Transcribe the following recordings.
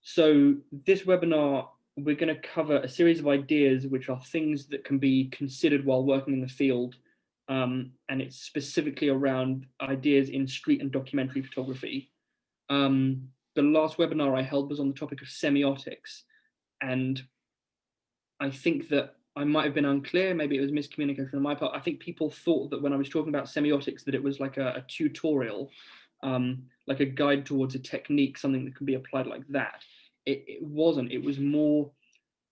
So this webinar, we're going to cover a series of ideas which are things that can be considered while working in the field. And it's specifically around ideas in street and documentary photography. The last webinar I held was on the topic of semiotics. And I think that I might have been unclear, maybe it was miscommunication on my part. I think people thought that when I was talking about semiotics that it was like a tutorial, like a guide towards a technique, something that can be applied like that. It wasn't, it was more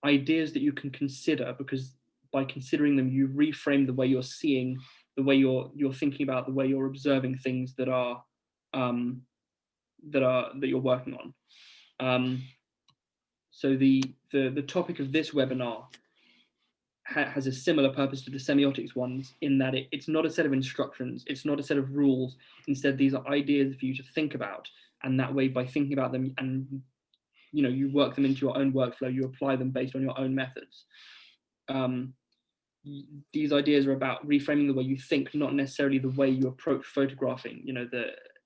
ideas that you can consider, because by considering them, you reframe the way you're seeing, the way you're thinking about, the way you're observing things that you're working on. So the topic of this webinar has a similar purpose to the semiotics ones, in that it's not a set of instructions, it's not a set of rules. Instead, these are ideas for you to think about, and that way, by thinking about them, and you work them into your own workflow, you apply them based on your own methods. These ideas are about reframing the way you think, not necessarily the way you approach photographing.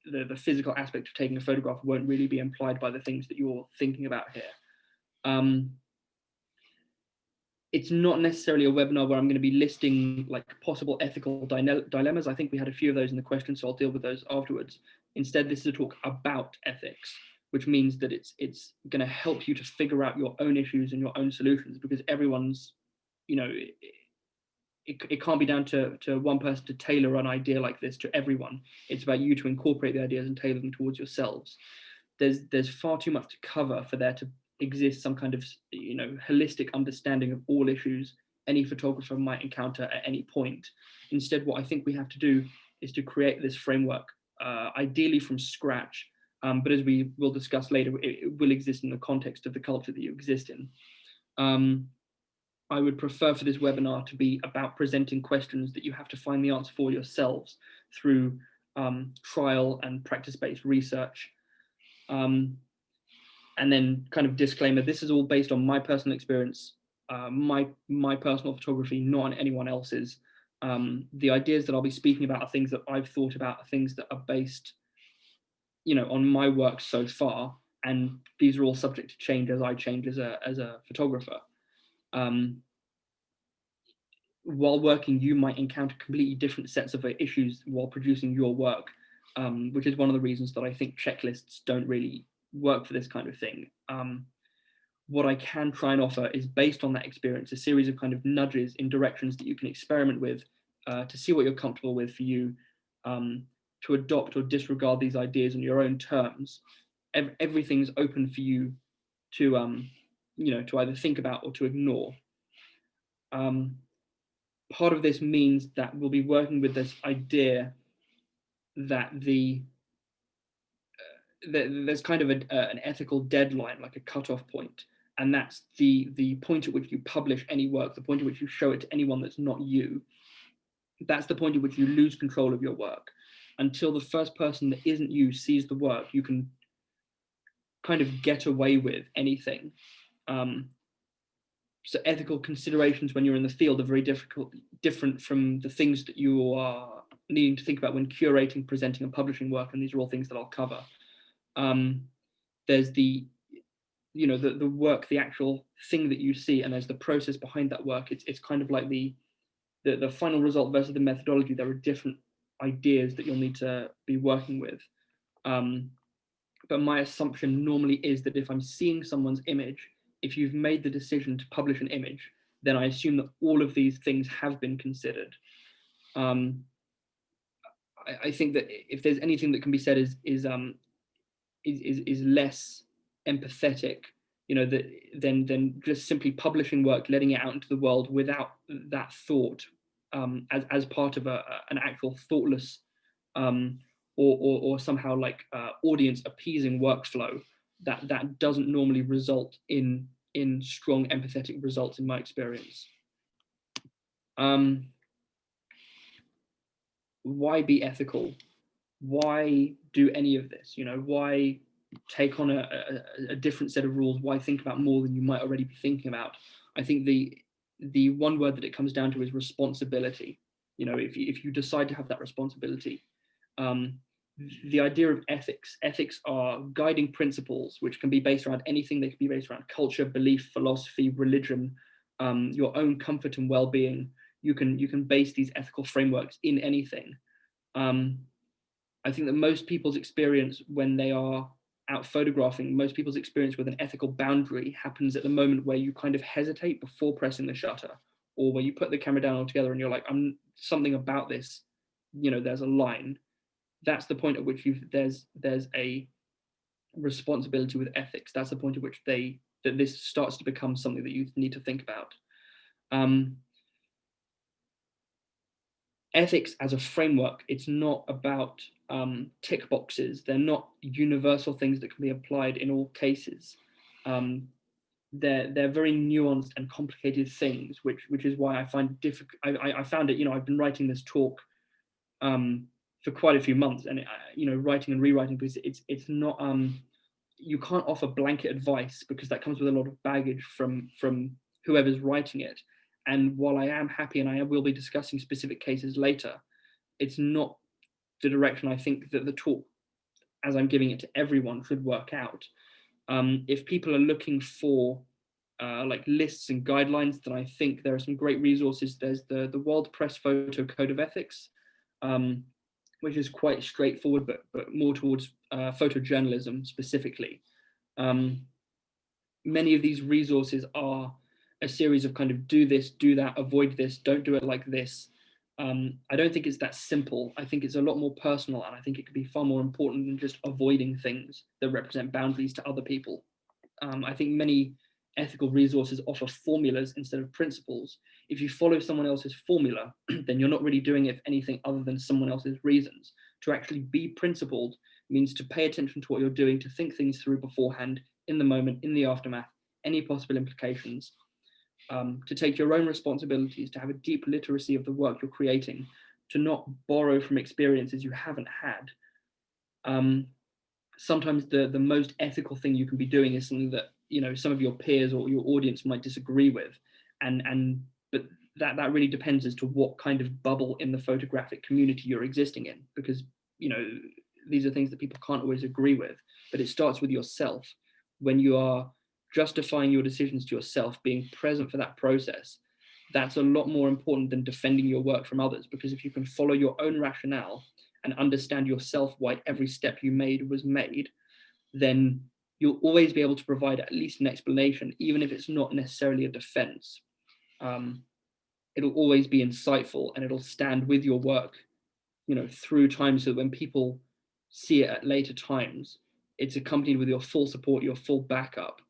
The physical aspect of taking a photograph won't really be implied by the things that you're thinking about here. It's not necessarily a webinar where I'm going to be listing like possible ethical dilemmas. I think we had a few of those in the questions, so I'll deal with those afterwards. Instead, this is a talk about ethics, which means that it's going to help you to figure out your own issues and your own solutions, because everyone's, it can't be down to one person to tailor an idea like this to everyone. It's about you to incorporate the ideas and tailor them towards yourselves. There's far too much to cover for there to exist some kind of holistic understanding of all issues any photographer might encounter at any point. Instead, what I think we have to do is to create this framework, ideally from scratch, but as we will discuss later, it will exist in the context of the culture that you exist in. I would prefer for this webinar to be about presenting questions that you have to find the answer for yourselves through trial and practice-based research. And then kind of disclaimer, this is all based on my personal experience, my personal photography, not on anyone else's. The ideas that I'll be speaking about are things that I've thought about, are things that are based, on my work so far, and these are all subject to change as I change as a photographer. While working, you might encounter completely different sets of issues while producing your work, which is one of the reasons that I think checklists don't really work for this kind of thing. What I can try and offer is, based on that experience, a series of kind of nudges in directions that you can experiment with to see what you're comfortable with for you, to adopt or disregard these ideas on your own terms. Everything's open for you to, to either think about or to ignore. Part of this means that we'll be working with this idea that there's kind of an ethical deadline, like a cutoff point, and that's the point at which you publish any work, the point at which you show it to anyone that's not you. That's the point at which you lose control of your work. Until the first person that isn't you sees the work, you can kind of get away with anything. So ethical considerations when you're in the field are very different from the things that you are needing to think about when curating, presenting, and publishing work, and these are all things that I'll cover. There's the work, the actual thing that you see, and there's the process behind that work. It's kind of like the final result versus the methodology. There are different ideas that you'll need to be working with. But my assumption normally is that if I'm seeing someone's image, if you've made the decision to publish an image, then I assume that all of these things have been considered. I think that if there's anything that can be said is less empathetic, than just simply publishing work, letting it out into the world without that thought as part of an actual thoughtless or somehow like audience appeasing workflow that doesn't normally result in strong empathetic results in my experience. Why be ethical? Why do any of this? Why take on a different set of rules? Why think about more than you might already be thinking about? I think the one word that it comes down to is responsibility. If you decide to have that responsibility, the idea of ethics. Ethics are guiding principles which can be based around anything. They can be based around culture, belief, philosophy, religion, your own comfort and well-being. You can base these ethical frameworks in anything. Um, I think that most people's experience when they are out photographing, most people's experience with an ethical boundary happens at the moment where you kind of hesitate before pressing the shutter, or where you put the camera down altogether and you're like, I'm something about this, there's a line. That's the point at which there's a responsibility with ethics. That's the point at which that this starts to become something that you need to think about. Ethics as a framework, it's not about tick boxes. They're not universal things that can be applied in all cases. They're very nuanced and complicated things, which is why I find it difficult. I found it. I've been writing this talk for quite a few months, and writing and rewriting, because it's not you can't offer blanket advice, because that comes with a lot of baggage from whoever's writing it. And while I am happy, and I will be discussing specific cases later, it's not the direction I think that the talk, as I'm giving it to everyone, should work out. If people are looking for like lists and guidelines, then I think there are some great resources. There's the World Press Photo Code of Ethics, which is quite straightforward, but more towards photojournalism specifically. Many of these resources are a series of kind of do this, do that, avoid this, don't do it like this. I don't think it's that simple. I think it's a lot more personal, and I think it could be far more important than just avoiding things that represent boundaries to other people. I think many ethical resources offer formulas instead of principles. If you follow someone else's formula, then you're not really doing it for anything other than someone else's reasons. To actually be principled means to pay attention to what you're doing, to think things through beforehand, in the moment, in the aftermath, any possible implications, to take your own responsibilities, to have a deep literacy of the work you're creating, to not borrow from experiences you haven't had. Sometimes the most ethical thing you can be doing is something that some of your peers or your audience might disagree with, but that really depends as to what kind of bubble in the photographic community you're existing in, because these are things that people can't always agree with. But it starts with yourself. When you are justifying your decisions to yourself, being present for that process, that's a lot more important than defending your work from others, because if you can follow your own rationale and understand yourself why every step you made was made, then you'll always be able to provide at least an explanation, even if it's not necessarily a defense. It'll always be insightful, and it'll stand with your work, through time, so that when people see it at later times, it's accompanied with your full support, your full backup,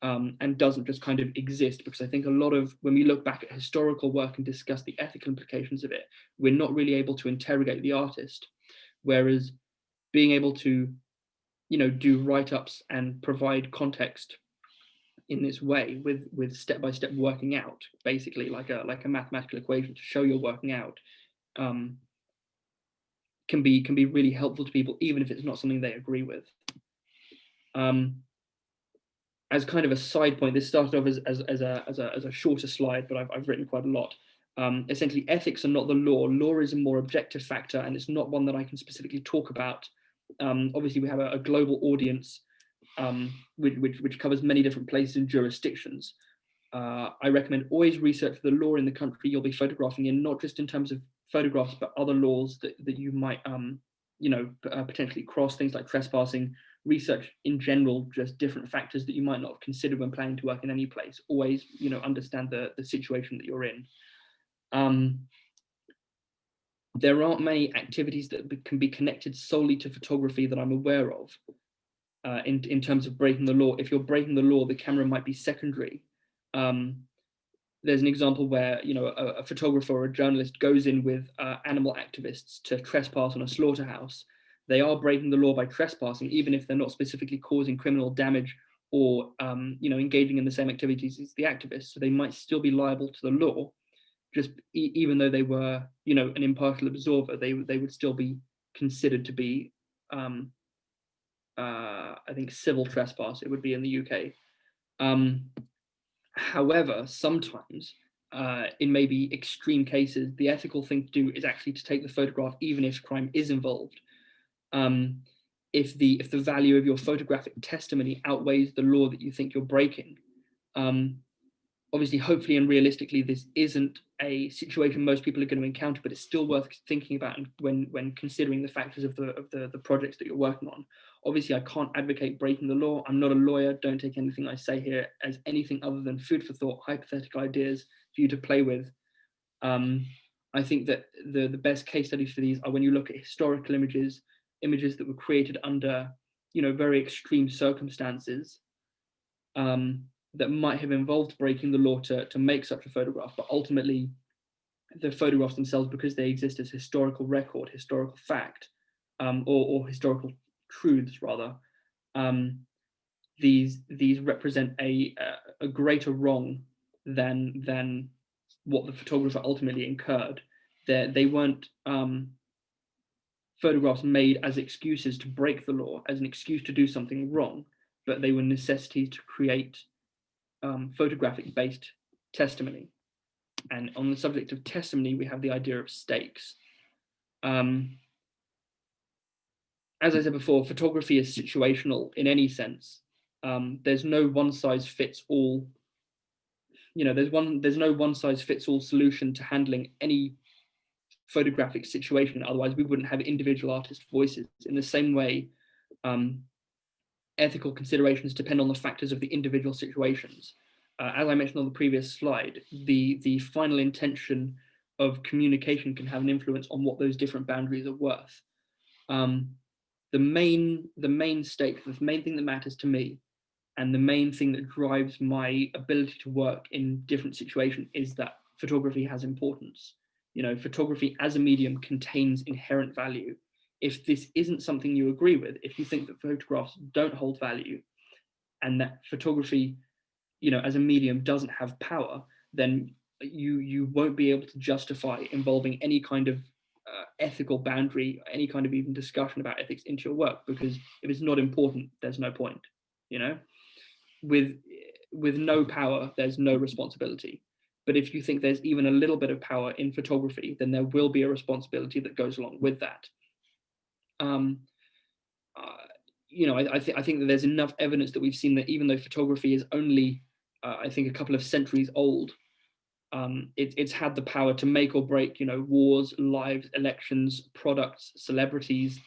and doesn't just kind of exist. Because I think a lot of, when we look back at historical work and discuss the ethical implications of it, we're not really able to interrogate the artist. Whereas being able to, do write-ups and provide context in this way, with step-by-step working out, basically like a mathematical equation to show you're working out, can be really helpful to people, even if it's not something they agree with. As kind of a side point, this started off as a shorter slide, but I've written quite a lot. Essentially, ethics are not the law. Law is a more objective factor, and it's not one that I can specifically talk about. Obviously, we have a global audience, which covers many different places and jurisdictions. I recommend always research the law in the country you'll be photographing in, not just in terms of photographs, but other laws that you might potentially cross, things like trespassing. Research in general, just different factors that you might not have considered when planning to work in any place. Always, understand the situation that you're in. There aren't many activities that can be connected solely to photography that I'm aware of, in terms of breaking the law. If you're breaking the law, the camera might be secondary. There's an example where a photographer or a journalist goes in with animal activists to trespass on a slaughterhouse. They are breaking the law by trespassing, even if they're not specifically causing criminal damage or engaging in the same activities as the activists. So they might still be liable to the law, just even though they were an impartial observer. They would still be considered to be I think civil trespass, it would be in the UK. However, sometimes, in maybe extreme cases, the ethical thing to do is actually to take the photograph, even if crime is involved. If the value of your photographic testimony outweighs the law that you think you're breaking. Obviously, hopefully and realistically, this isn't a situation most people are going to encounter, but it's still worth thinking about when considering the factors of the projects that you're working on. Obviously, I can't advocate breaking the law. I'm not a lawyer. Don't take anything I say here as anything other than food for thought, hypothetical ideas for you to play with. I think that the best case studies for these are when you look at historical images that were created under, very extreme circumstances, that might have involved breaking the law to make such a photograph, but ultimately the photographs themselves, because they exist as historical record, historical fact, or historical truths rather, these represent a greater wrong than what the photographer ultimately incurred. They weren't photographs made as excuses to break the law, as an excuse to do something wrong, but they were necessities to create photographic-based testimony. And on the subject of testimony, we have the idea of stakes. As I said before, photography is situational in any sense. There's no one size fits all. There's no one size fits all solution to handling any photographic situation. Otherwise, we wouldn't have individual artist voices. In the same way, ethical considerations depend on the factors of the individual situations. As I mentioned on the previous slide, the final intention of communication can have an influence on what those different boundaries are worth. The main stake, the main thing that matters to me, and the main thing that drives my ability to work in different situations is that photography has importance. Photography as a medium contains inherent value. If this isn't something you agree with, if you think that photographs don't hold value and that photography, as a medium doesn't have power, then you won't be able to justify involving any kind of ethical boundary, any kind of even discussion about ethics into your work, because if it's not important, there's no point. With no power, there's no responsibility. But if you think there's even a little bit of power in photography, then there will be a responsibility that goes along with that. I think that there's enough evidence that we've seen that even though photography is only, I think, a couple of centuries old, it's had the power to make or break, wars, lives, elections, products, celebrities.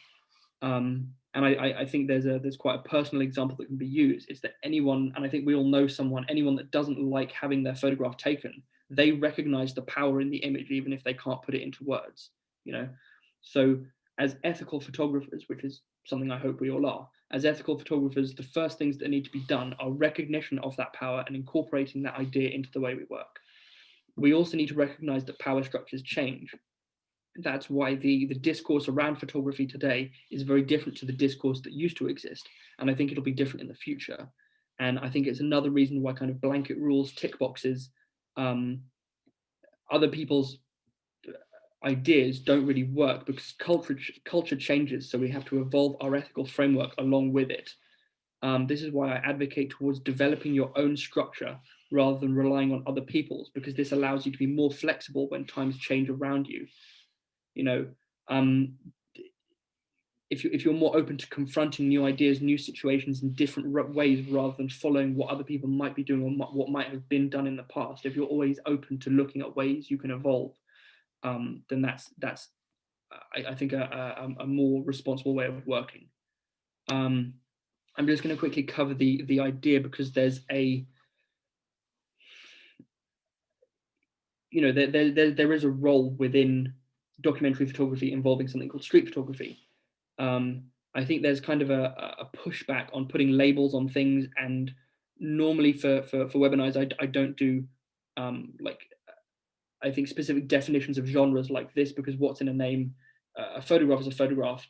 And I think there's quite a personal example that can be used. It's that anyone, and I think we all know anyone that doesn't like having their photograph taken, they recognize the power in the image, even if they can't put it into words, So as ethical photographers, which is something I hope we all are, as ethical photographers, the first things that need to be done are recognition of that power and incorporating that idea into the way we work. We also need to recognize that power structures change. That's why the discourse around photography today is very different to the discourse that used to exist. And I think it'll be different in the future. And I think it's another reason why kind of blanket rules, tick boxes, other people's ideas don't really work, because culture changes. So we have to evolve our ethical framework along with it. This is why I advocate towards developing your own structure rather than relying on other people's, because this allows you to be more flexible when times change around you. If you're more open to confronting new ideas, new situations in different ways, rather than following what other people might be doing or what might have been done in the past, if you're always open to looking at ways you can evolve, then that's I think a more responsible way of working. I'm just going to quickly cover the idea, because there's there is a role within documentary photography involving something called street photography. I think there's kind of a pushback on putting labels on things, and normally for webinars, I don't do I think specific definitions of genres like this, because what's in a name, a photograph is a photograph.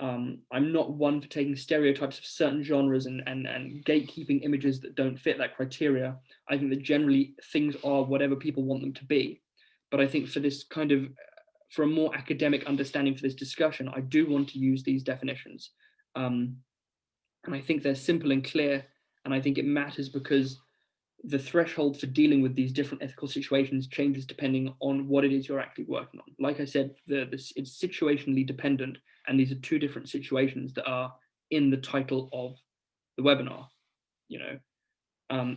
I'm not one for taking stereotypes of certain genres and gatekeeping images that don't fit that criteria. I think that generally things are whatever people want them to be. But I think for a more academic understanding for this discussion, I do want to use these definitions. And I think they're simple and clear. And I think it matters because the threshold for dealing with these different ethical situations changes depending on what it is you're actually working on. Like I said, it's situationally dependent, and these are two different situations that are in the title of the webinar. You know,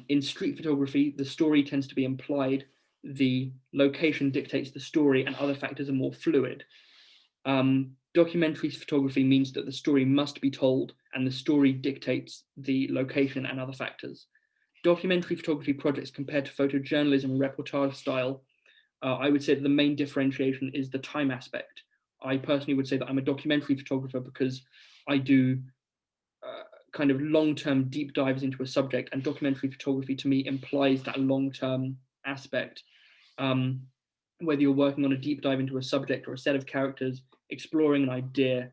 in street photography, the story tends to be implied, the location dictates the story, and other factors are more fluid. Documentary photography means that the story must be told, and the story dictates the location and other factors. Documentary photography projects compared to photojournalism and reportage style, I would say that the main differentiation is the time aspect. I personally would say that I'm a documentary photographer because I do kind of long-term deep dives into a subject, and documentary photography to me implies that long-term aspect. Whether you're working on a deep dive into a subject or a set of characters, exploring an idea,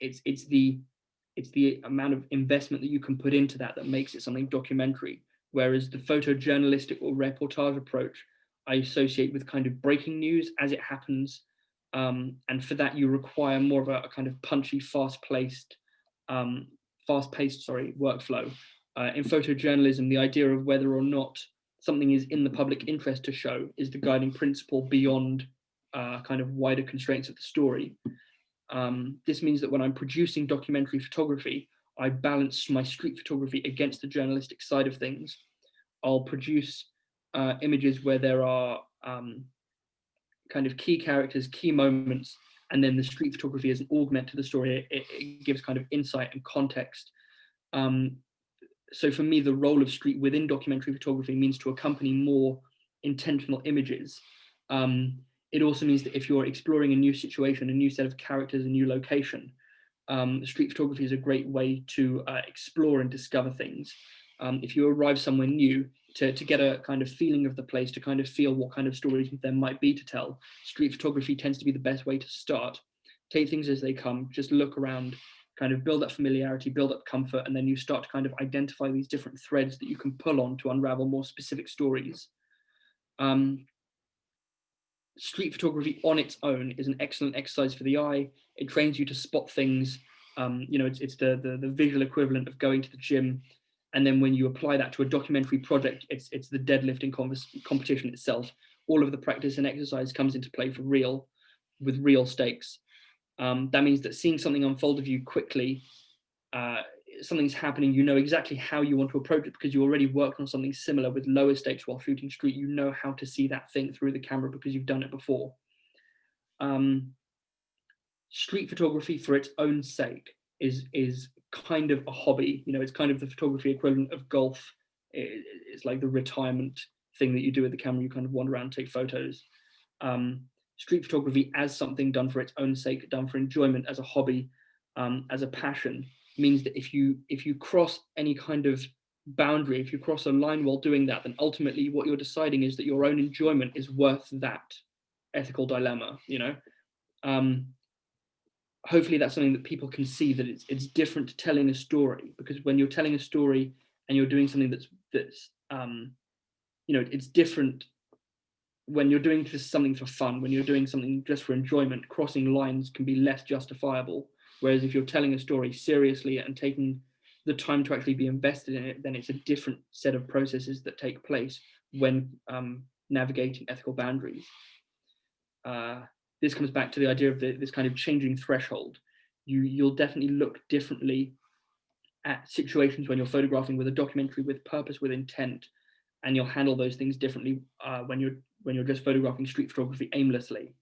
it's the amount of investment that you can put into that that makes it something documentary. Whereas the photojournalistic or reportage approach, I associate with kind of breaking news as it happens, and for that you require more of a kind of punchy, fast-paced workflow. In photojournalism, the idea of whether or not something is in the public interest to show is the guiding principle beyond kind of wider constraints of the story. This means that when I'm producing documentary photography, I balance my street photography against the journalistic side of things. I'll produce images where there are kind of key characters, key moments, and then the street photography is an augment to the story. It gives kind of insight and context. So for me, the role of street within documentary photography means to accompany more intentional images. It also means that if you're exploring a new situation, a new set of characters, a new location, street photography is a great way to explore and discover things. If you arrive somewhere new, to get a kind of feeling of the place, to kind of feel what kind of stories there might be to tell, street photography tends to be the best way to start. Take things as they come, just look around, kind of build up familiarity, build up comfort, and then you start to kind of identify these different threads that you can pull on to unravel more specific stories. Street photography on its own is an excellent exercise for the eye. It trains you to spot things. You know, it's the visual equivalent of going to the gym. And then when you apply that to a documentary project, it's the deadlifting competition itself. All of the practice and exercise comes into play for real, with real stakes. That means that seeing something unfold of you quickly, something's happening, you know exactly how you want to approach it because you already worked on something similar with lower stakes while shooting street. You know how to see that thing through the camera because you've done it before. Street photography for its own sake is kind of a hobby. You know, it's kind of the photography equivalent of golf. It's like the retirement thing that you do with the camera. You kind of wander around and take photos. Street photography as something done for its own sake, done for enjoyment, as a hobby, as a passion, means that if you cross any kind of boundary, if you cross a line while doing that, then ultimately what you're deciding is that your own enjoyment is worth that ethical dilemma. You know, hopefully that's something that people can see, that it's different to telling a story, because when you're telling a story and you're doing something that's you know, it's different when you're doing just something for fun. When you're doing something just for enjoyment, crossing lines can be less justifiable. Whereas if you're telling a story seriously and taking the time to actually be invested in it, then it's a different set of processes that take place when navigating ethical boundaries. This comes back to the idea of this kind of changing threshold. You'll definitely look differently at situations when you're photographing with a documentary, with purpose, with intent, and you'll handle those things differently when you're just photographing street photography aimlessly.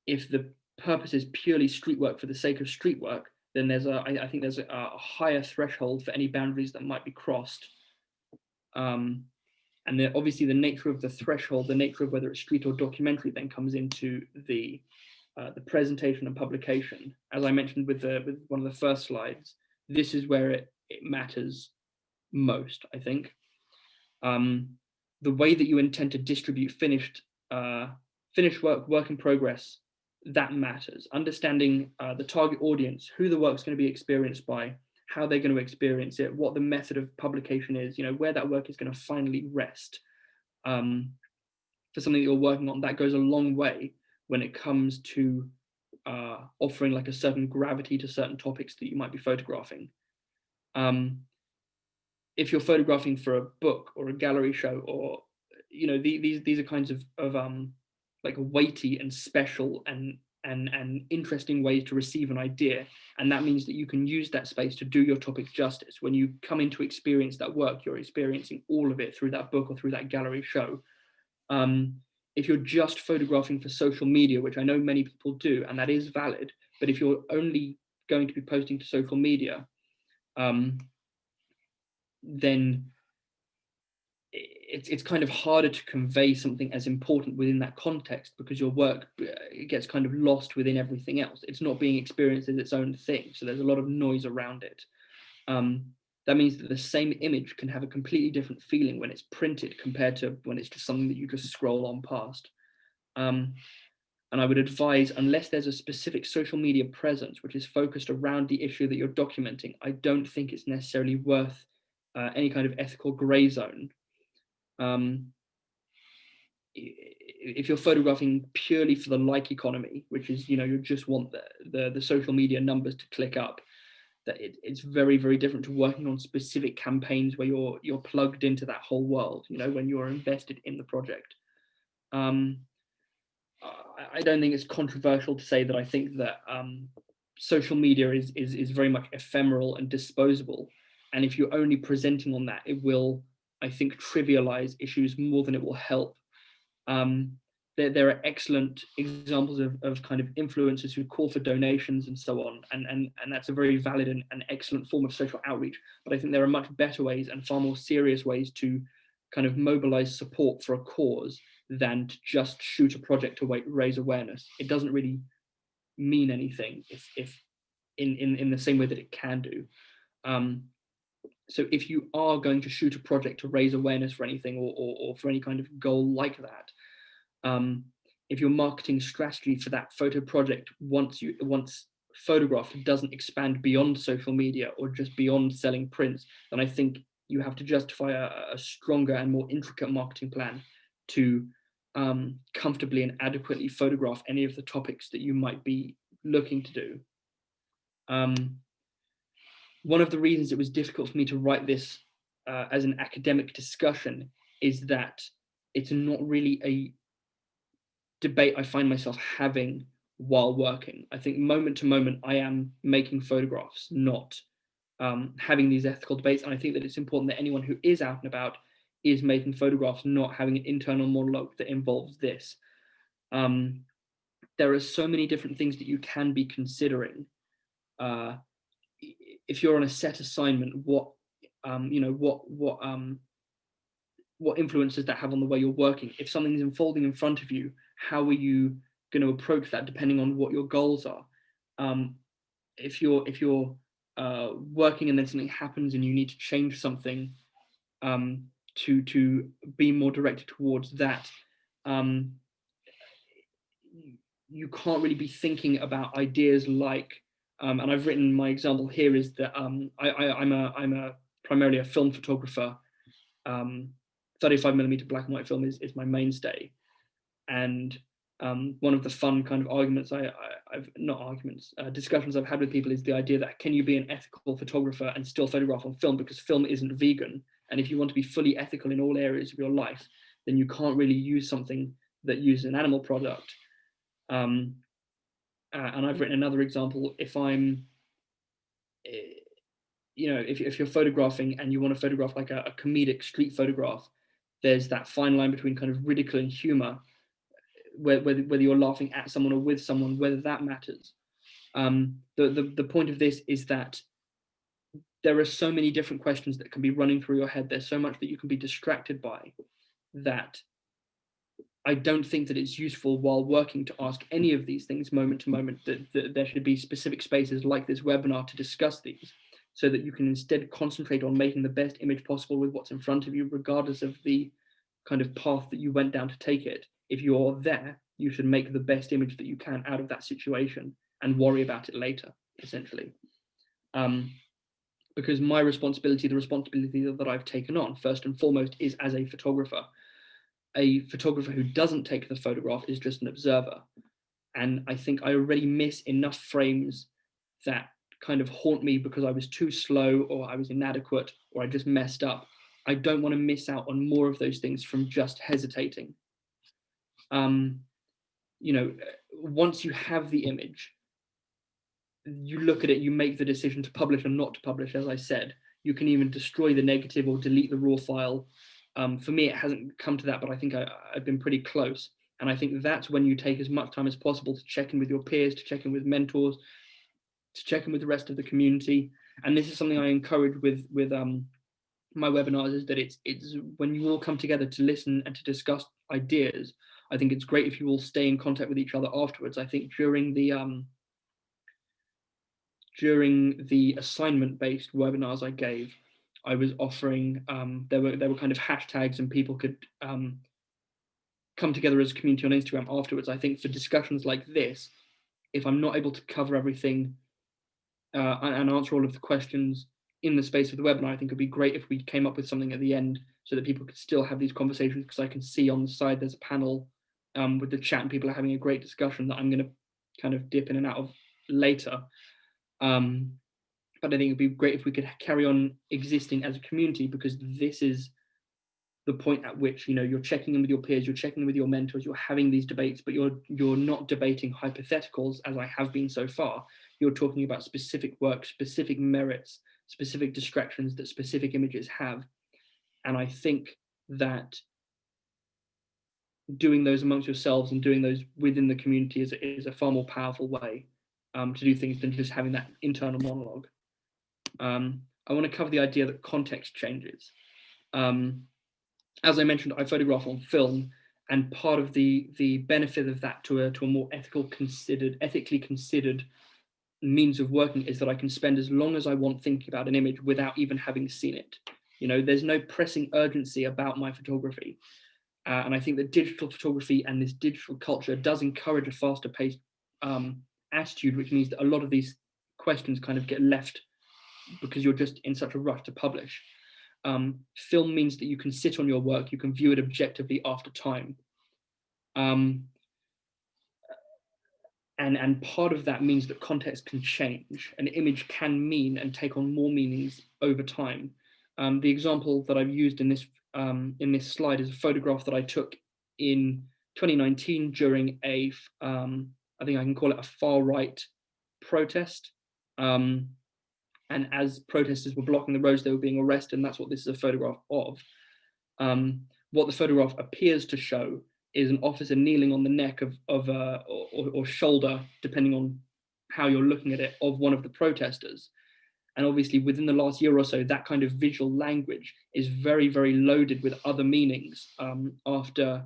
If the purpose is purely street work for the sake of street work, then I think there's a higher threshold for any boundaries that might be crossed. And then obviously the nature of the threshold, the nature of whether it's street or documentary, then comes into the presentation and publication. As I mentioned with one of the first slides, this is where it matters most, I think. The way that you intend to distribute finished work in progress, that matters. Understanding the target audience, who the work's going to be experienced by, how they're going to experience it, what the method of publication is, you know, where that work is going to finally rest. For something that you're working on, that goes a long way when it comes to offering like a certain gravity to certain topics that you might be photographing. if you're photographing for a book or a gallery show, or these are kinds of like weighty and special and interesting ways to receive an idea, and that means that you can use that space to do your topic justice. When you come in to experience that work, you're experiencing all of it through that book or through that gallery show. If you're just photographing for social media, which I know many people do, and that is valid, but if you're only going to be posting to social media, then it's kind of harder to convey something as important within that context, because your work gets kind of lost within everything else. It's not being experienced as its own thing, so there's a lot of noise around it. That means that the same image can have a completely different feeling when it's printed compared to when it's just something that you just scroll on past. And I would advise, unless there's a specific social media presence which is focused around the issue that you're documenting, I don't think it's necessarily worth any kind of ethical gray zone. If you're photographing purely for the like economy, which is, you just want the social media numbers to click up, that it's very, very different to working on specific campaigns where you're plugged into that whole world, when you're invested in the project. I don't think it's controversial to say that I think that social media is very much ephemeral and disposable. And if you're only presenting on that, it will, I think, trivialize issues more than it will help. There are excellent examples of kind of influencers who call for donations and so on. And that's a very valid and excellent form of social outreach. But I think there are much better ways and far more serious ways to kind of mobilize support for a cause than to just shoot a project to raise awareness. It doesn't really mean anything if in the same way that it can do. So if you are going to shoot a project to raise awareness for anything, or for any kind of goal like that, if your marketing strategy for that photo project, once photographed, doesn't expand beyond social media or just beyond selling prints, then I think you have to justify a stronger and more intricate marketing plan to comfortably and adequately photograph any of the topics that you might be looking to do. One of the reasons it was difficult for me to write this as an academic discussion is that it's not really a debate I find myself having while working. I think moment to moment I am making photographs, not having these ethical debates. And I think that it's important that anyone who is out and about is making photographs, not having an internal monologue that involves this. There are so many different things that you can be considering. If you're on a set assignment, what influence does that have on the way you're working? If something's unfolding in front of you, how are you going to approach that depending on what your goals are? If you're working and then something happens and you need to change something to be more directed towards that, you can't really be thinking about ideas like, and I've written my example here is that I'm primarily a film photographer. 35mm black and white film is my mainstay, and one of the fun kind of discussions I've had with people is the idea that can you be an ethical photographer and still photograph on film, because film isn't vegan, and if you want to be fully ethical in all areas of your life, then you can't really use something that uses an animal product. And I've written another example. If I'm if you're photographing and you want to photograph like a comedic street photograph, there's that fine line between kind of ridicule and humor, whether you're laughing at someone or with someone, whether that matters. The point of this is that there are so many different questions that can be running through your head. There's so much that you can be distracted by, that I don't think that it's useful while working to ask any of these things moment to moment, that there should be specific spaces like this webinar to discuss these, so that you can instead concentrate on making the best image possible with what's in front of you, regardless of the kind of path that you went down to take it. If you're there, you should make the best image that you can out of that situation and worry about it later, essentially. Because my responsibility, the responsibility that I've taken on, first and foremost, is as a photographer. A photographer who doesn't take the photograph is just an observer. And I think I already miss enough frames that kind of haunt me because I was too slow, or I was inadequate, or I just messed up. I don't want to miss out on more of those things from just hesitating. You know, once you have the image, you look at it, you make the decision to publish or not to publish. As I said, you can even destroy the negative or delete the raw file. For me, it hasn't come to that, but I think I've been pretty close. And I think that's when you take as much time as possible to check in with your peers, to check in with mentors, to check in with the rest of the community. And this is something I encourage with my webinars, is that it's when you all come together to listen and to discuss ideas. I think it's great if you all stay in contact with each other afterwards. I think during the assignment-based webinars I gave, I was offering, there were kind of hashtags, and people could come together as a community on Instagram afterwards. I think for discussions like this, if I'm not able to cover everything and answer all of the questions in the space of the webinar, I think it'd be great if we came up with something at the end so that people could still have these conversations, because I can see on the side there's a panel with the chat, and people are having a great discussion that I'm going to kind of dip in and out of later. But I think it'd be great if we could carry on existing as a community, because this is the point at which, you know, you're checking in with your peers, you're checking in with your mentors, you're having these debates, but you're not debating hypotheticals as I have been so far. You're talking about specific work, specific merits, specific distractions that specific images have. And I think that doing those amongst yourselves and doing those within the community is a far more powerful way to do things than just having that internal monologue. I want to cover the idea that context changes. As I mentioned, I photograph on film, and part of the benefit of that to a more ethically considered means of working is that I can spend as long as I want thinking about an image without even having seen it. You know, there's no pressing urgency about my photography. And I think that digital photography and this digital culture does encourage a faster paced attitude, which means that a lot of these questions kind of get left because you're just in such a rush to publish. Film means that you can sit on your work, you can view it objectively after time. And part of that means that context can change. An image can mean and take on more meanings over time. The example that I've used in this slide is a photograph that I took in 2019 during I think I can call it a far-right protest. And as protesters were blocking the roads, they were being arrested, and that's what this is a photograph of. What the photograph appears to show is an officer kneeling on the neck or shoulder, depending on how you're looking at it, of one of the protesters. And obviously within the last year or so, that kind of visual language is very, very loaded with other meanings after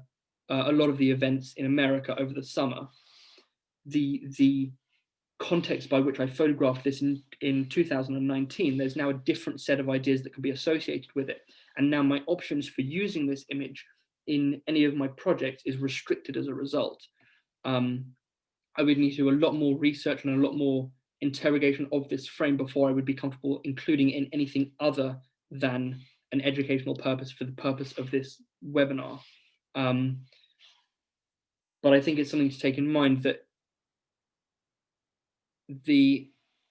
a lot of the events in America over the summer. The context by which I photographed this in 2019, there's now a different set of ideas that can be associated with it. And now my options for using this image in any of my projects is restricted as a result. I would need to do a lot more research and a lot more interrogation of this frame before I would be comfortable including it in anything other than an educational purpose for the purpose of this webinar. But I think it's something to take in mind that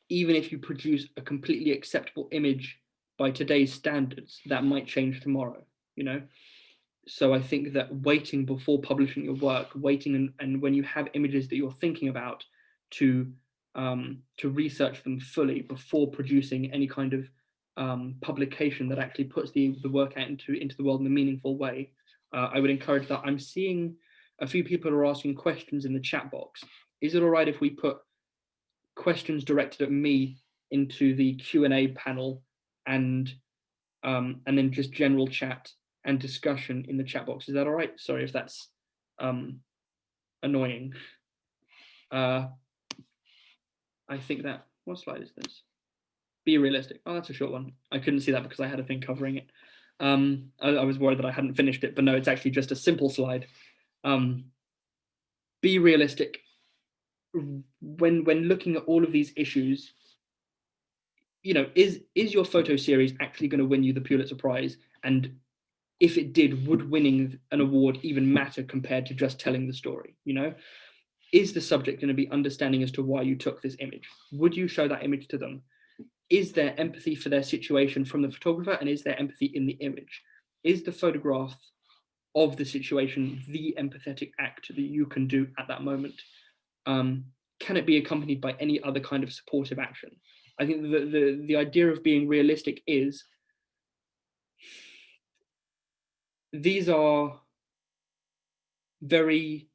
even if you produce a completely acceptable image by today's standards, that might change tomorrow, you know? So I think that waiting before publishing your work, waiting and when you have images that you're thinking about, to research them fully before producing any kind of publication that actually puts the work out into the world in a meaningful way. I would encourage that. I'm seeing a few people are asking questions in the chat box. Is it all right if we put questions directed at me into the Q&A panel, and then just general chat and discussion in the chat box? Is that all right? Sorry if that's annoying. I think that, what slide is this? Be realistic. Oh, that's a short one. I couldn't see that because I had a thing covering it. I was worried that I hadn't finished it, but no, it's actually just a simple slide. Be realistic. When looking at all of these issues, you know, is your photo series actually going to win you the Pulitzer Prize? And if it did, would winning an award even matter compared to just telling the story? You know, is the subject going to be understanding as to why you took this image? Would you show that image to them? Is there empathy for their situation from the photographer, and is there empathy in the image? Is the photograph of the situation the empathetic act that you can do at that moment? Can it be accompanied by any other kind of supportive action? I think the idea of being realistic is, these are very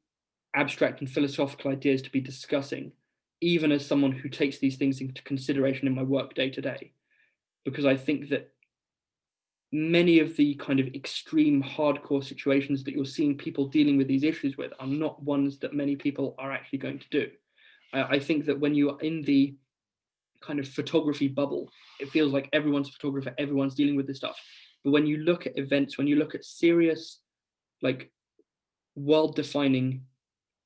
abstract and philosophical ideas to be discussing, even as someone who takes these things into consideration in my work day to day, because I think that many of the kind of extreme hardcore situations that you're seeing people dealing with these issues with are not ones that many people are actually going to do. I think that when you are in the kind of photography bubble, it feels like everyone's a photographer, everyone's dealing with this stuff. But when you look at events, when you look at serious, like, world defining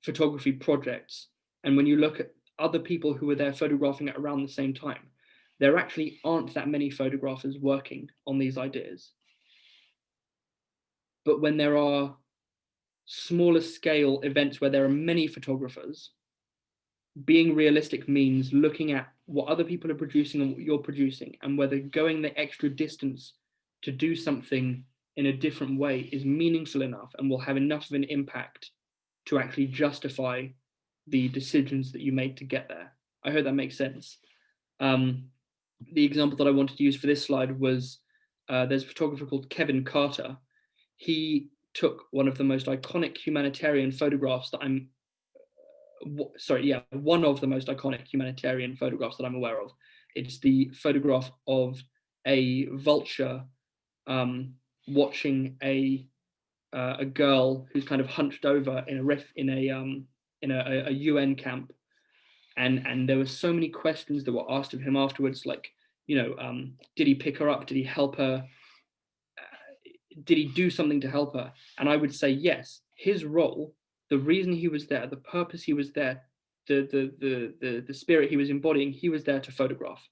photography projects, and when you look at other people who were there photographing at around the same time, there actually aren't that many photographers working on these ideas. But when there are smaller scale events where there are many photographers, being realistic means looking at what other people are producing and what you're producing, and whether going the extra distance to do something in a different way is meaningful enough and will have enough of an impact to actually justify the decisions that you made to get there. I hope that makes sense. The example that I wanted to use for this slide was, there's a photographer called Kevin Carter. He took one of the most iconic humanitarian photographs that one of the most iconic humanitarian photographs that I'm aware of. It's the photograph of a vulture watching a girl who's kind of hunched over in a UN camp, and there were so many questions that were asked of him afterwards, like, did he pick her up? Did he help her? Did he do something to help her? And I would say yes. His role, the reason he was there, the purpose he was there, the spirit he was embodying, he was there to photograph.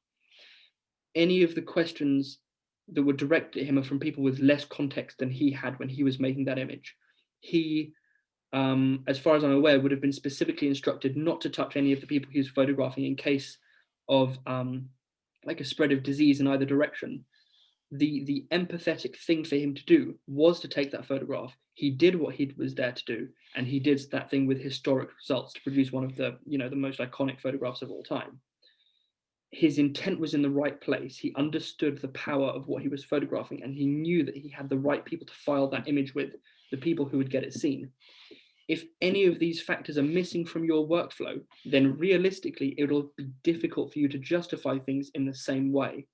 Any of the questions that were directed at him are from people with less context than he had when he was making that image. He, as far as I'm aware, would have been specifically instructed not to touch any of the people he was photographing in case of like a spread of disease in either direction. The empathetic thing for him to do was to take that photograph. He did what he was there to do, and he did that thing with historic results to produce one of the most iconic photographs of all time. His intent was in the right place. He understood the power of what he was photographing, and he knew that he had the right people to file that image with, the people who would get it seen. If any of these factors are missing from your workflow, then realistically, it'll be difficult for you to justify things in the same way.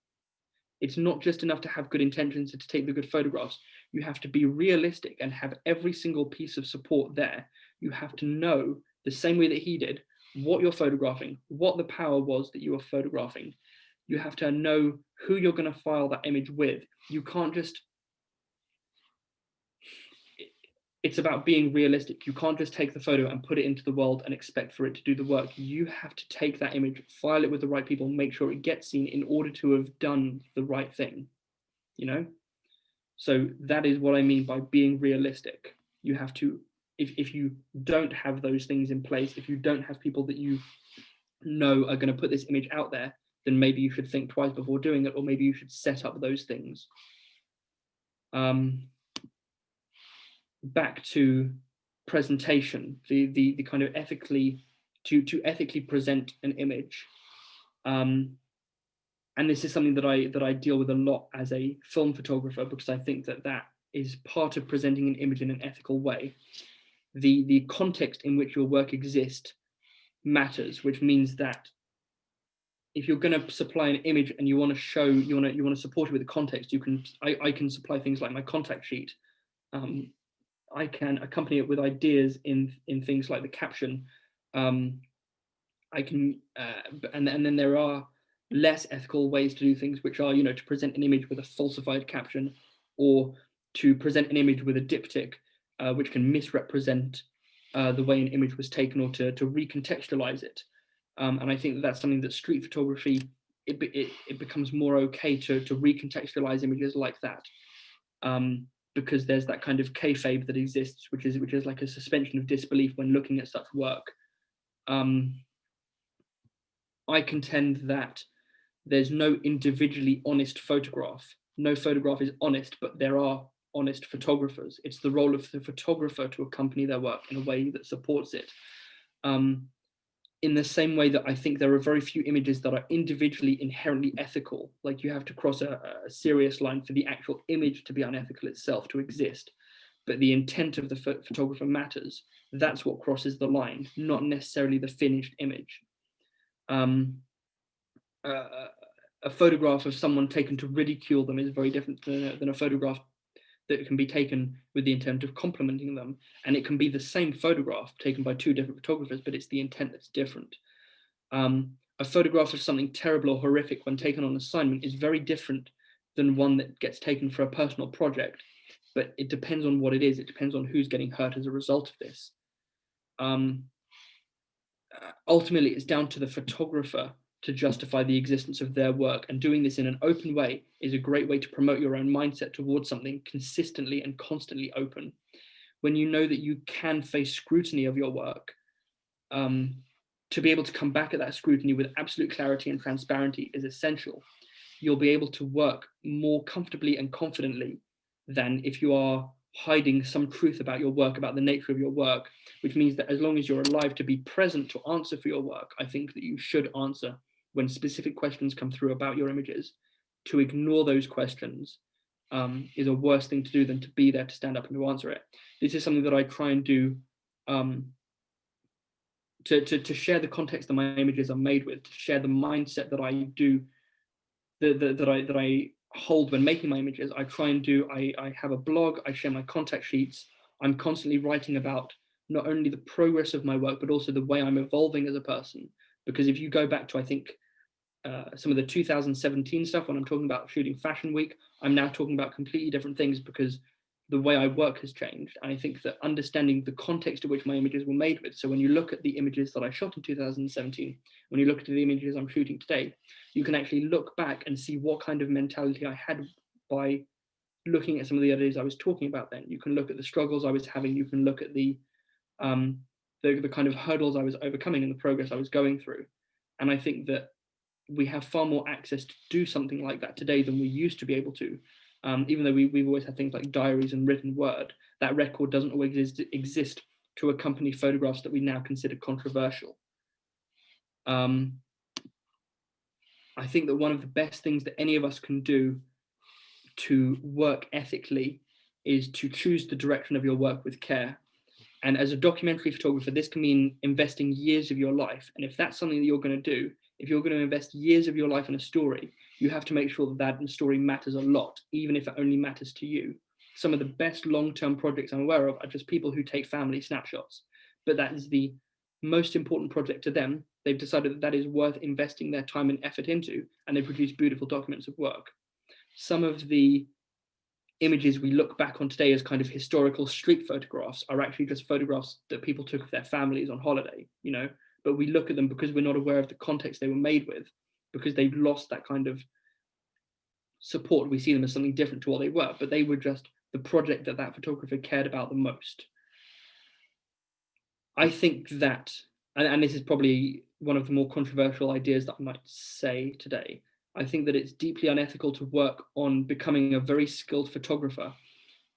It's not just enough to have good intentions and to take the good photographs. You have to be realistic and have every single piece of support there. You have to know, the same way that he did, what you're photographing, what the power was that you were photographing. You have to know who you're going to file that image with. You can't just, it's about being realistic. You can't just take the photo and put it into the world and expect for it to do the work. You have to take that image, file it with the right people, make sure it gets seen in order to have done the right thing, So that is what I mean by being realistic. You have to, if you don't have those things in place, if you don't have people that you know are going to put this image out there, then maybe you should think twice before doing it, or maybe you should set up those things. Back to presentation, the kind of ethically, to ethically present an image. And this is something that I deal with a lot as a film photographer, because I think that is part of presenting an image in an ethical way. The context in which your work exists matters, which means that if you're going to supply an image and you want to support it with the context, I can supply things like my contact sheet. I can accompany it with ideas in things like the caption. I can, and then there are less ethical ways to do things, which are, to present an image with a falsified caption, or to present an image with a diptych, which can misrepresent the way an image was taken, or to recontextualize it. And I think that's something that street photography, it becomes more okay to recontextualize images like that. Because there's that kind of kayfabe that exists, which is like a suspension of disbelief when looking at such work. I contend that there's no individually honest photograph. No photograph is honest, but there are honest photographers. It's the role of the photographer to accompany their work in a way that supports it. In the same way that I think there are very few images that are individually inherently ethical, like you have to cross a serious line for the actual image to be unethical itself, to exist. But the intent of the photographer matters. That's what crosses the line, not necessarily the finished image. A photograph of someone taken to ridicule them is very different than a photograph that can be taken with the intent of complimenting them. And it can be the same photograph taken by two different photographers, but it's the intent that's different. A photograph of something terrible or horrific when taken on assignment is very different than one that gets taken for a personal project, but it depends on what it is. It depends on who's getting hurt as a result of this. Ultimately, it's down to the photographer to justify the existence of their work, and doing this in an open way is a great way to promote your own mindset towards something consistently and constantly open. When you know that you can face scrutiny of your work, to be able to come back at that scrutiny with absolute clarity and transparency is essential. You'll be able to work more comfortably and confidently than if you are hiding some truth about your work, about the nature of your work, which means that as long as you're alive to be present to answer for your work, I think that you should answer when specific questions come through about your images. To ignore those questions is a worse thing to do than to be there to stand up and to answer it. This is something that I try and do to share the context that my images are made with, to share the mindset that I do, that I hold when making my images. I try and do, I have a blog, I share my contact sheets. I'm constantly writing about not only the progress of my work, but also the way I'm evolving as a person. Because if you go back to, I think, some of the 2017 stuff, when I'm talking about shooting Fashion Week, I'm now talking about completely different things because the way I work has changed. And I think that understanding the context in which my images were made with, so when you look at the images that I shot in 2017, when you look at the images I'm shooting today, you can actually look back and see what kind of mentality I had by looking at some of the ideas I was talking about then. You can look at the struggles I was having, you can look at the kind of hurdles I was overcoming and the progress I was going through. And I think that we have far more access to do something like that today than we used to be able to. Even though we've always had things like diaries and written word, that record doesn't always exist to accompany photographs that we now consider controversial. I think that one of the best things that any of us can do to work ethically is to choose the direction of your work with care. And as a documentary photographer, this can mean investing years of your life. And if that's something that you're going to do, if you're going to invest years of your life in a story, you have to make sure that that story matters a lot, even if it only matters to you. Some of the best long-term projects I'm aware of are just people who take family snapshots, but that is the most important project to them. They've decided that that is worth investing their time and effort into, and they produce beautiful documents of work. Some of the images we look back on today as kind of historical street photographs are actually just photographs that people took of their families on holiday, you know, but we look at them because we're not aware of the context they were made with, because they've lost that kind of support. We see them as something different to what they were, but they were just the project that that photographer cared about the most. I think that, and this is probably one of the more controversial ideas that I might say today, I think that it's deeply unethical to work on becoming a very skilled photographer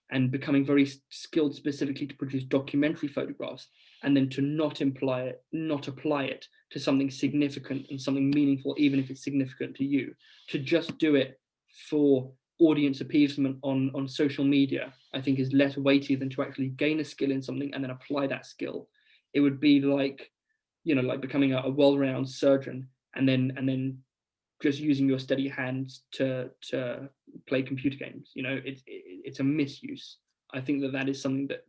and becoming very skilled specifically to produce documentary photographs, and then to not apply it to something significant and something meaningful, even if it's significant to you. To just do it for audience appeasement on social media, I think is less weighty than to actually gain a skill in something and then apply that skill. It would be like, you know, like becoming a well-renowned surgeon and then just using your steady hands to play computer games. You know, it's a misuse. I think that is something that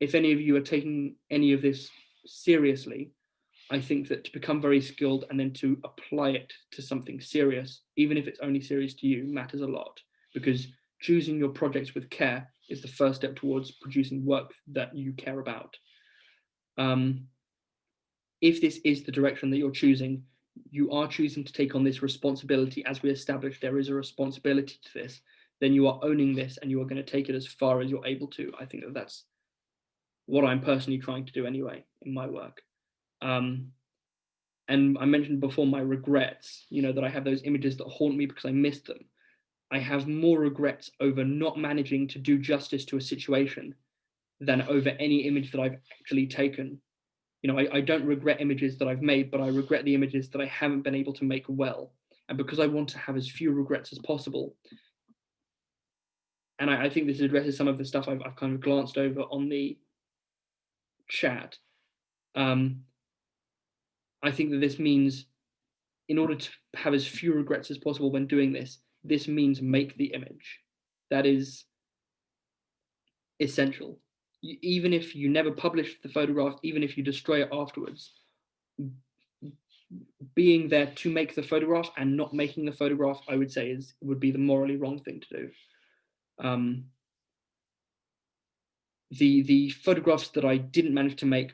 if any of you are taking any of this seriously, I think that to become very skilled and then to apply it to something serious, even if it's only serious to you, matters a lot, because choosing your projects with care is the first step towards producing work that you care about. If this is the direction that you're choosing, you are choosing to take on this responsibility. As we established, there is a responsibility to this. Then you are owning this and you are going to take it as far as you're able to. I think that that's what I'm personally trying to do anyway in my work. And I mentioned before my regrets, that I have those images that haunt me because I missed them. I have more regrets over not managing to do justice to a situation than over any image that I've actually taken. I don't regret images that I've made, but I regret the images that I haven't been able to make well. And because I want to have as few regrets as possible, and I think this addresses some of the stuff I've kind of glanced over on the chat. I think that this means, in order to have as few regrets as possible when doing this, this means make the image. That is essential. Even if you never publish the photograph, even if you destroy it afterwards, being there to make the photograph and not making the photograph, I would say, would be the morally wrong thing to do. The photographs that I didn't manage to make,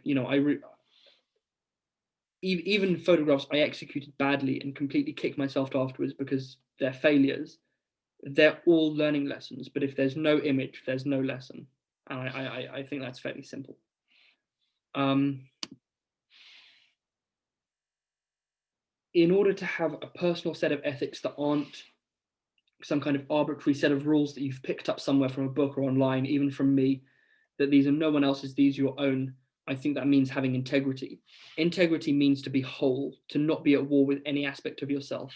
even photographs I executed badly and completely kicked myself afterwards because they're failures, they're all learning lessons. But if there's no image, there's no lesson. And I think that's fairly simple. In order to have a personal set of ethics that aren't some kind of arbitrary set of rules that you've picked up somewhere from a book or online, even from me, that these are no one else's, these are your own, I think that means having integrity. Integrity means to be whole, to not be at war with any aspect of yourself.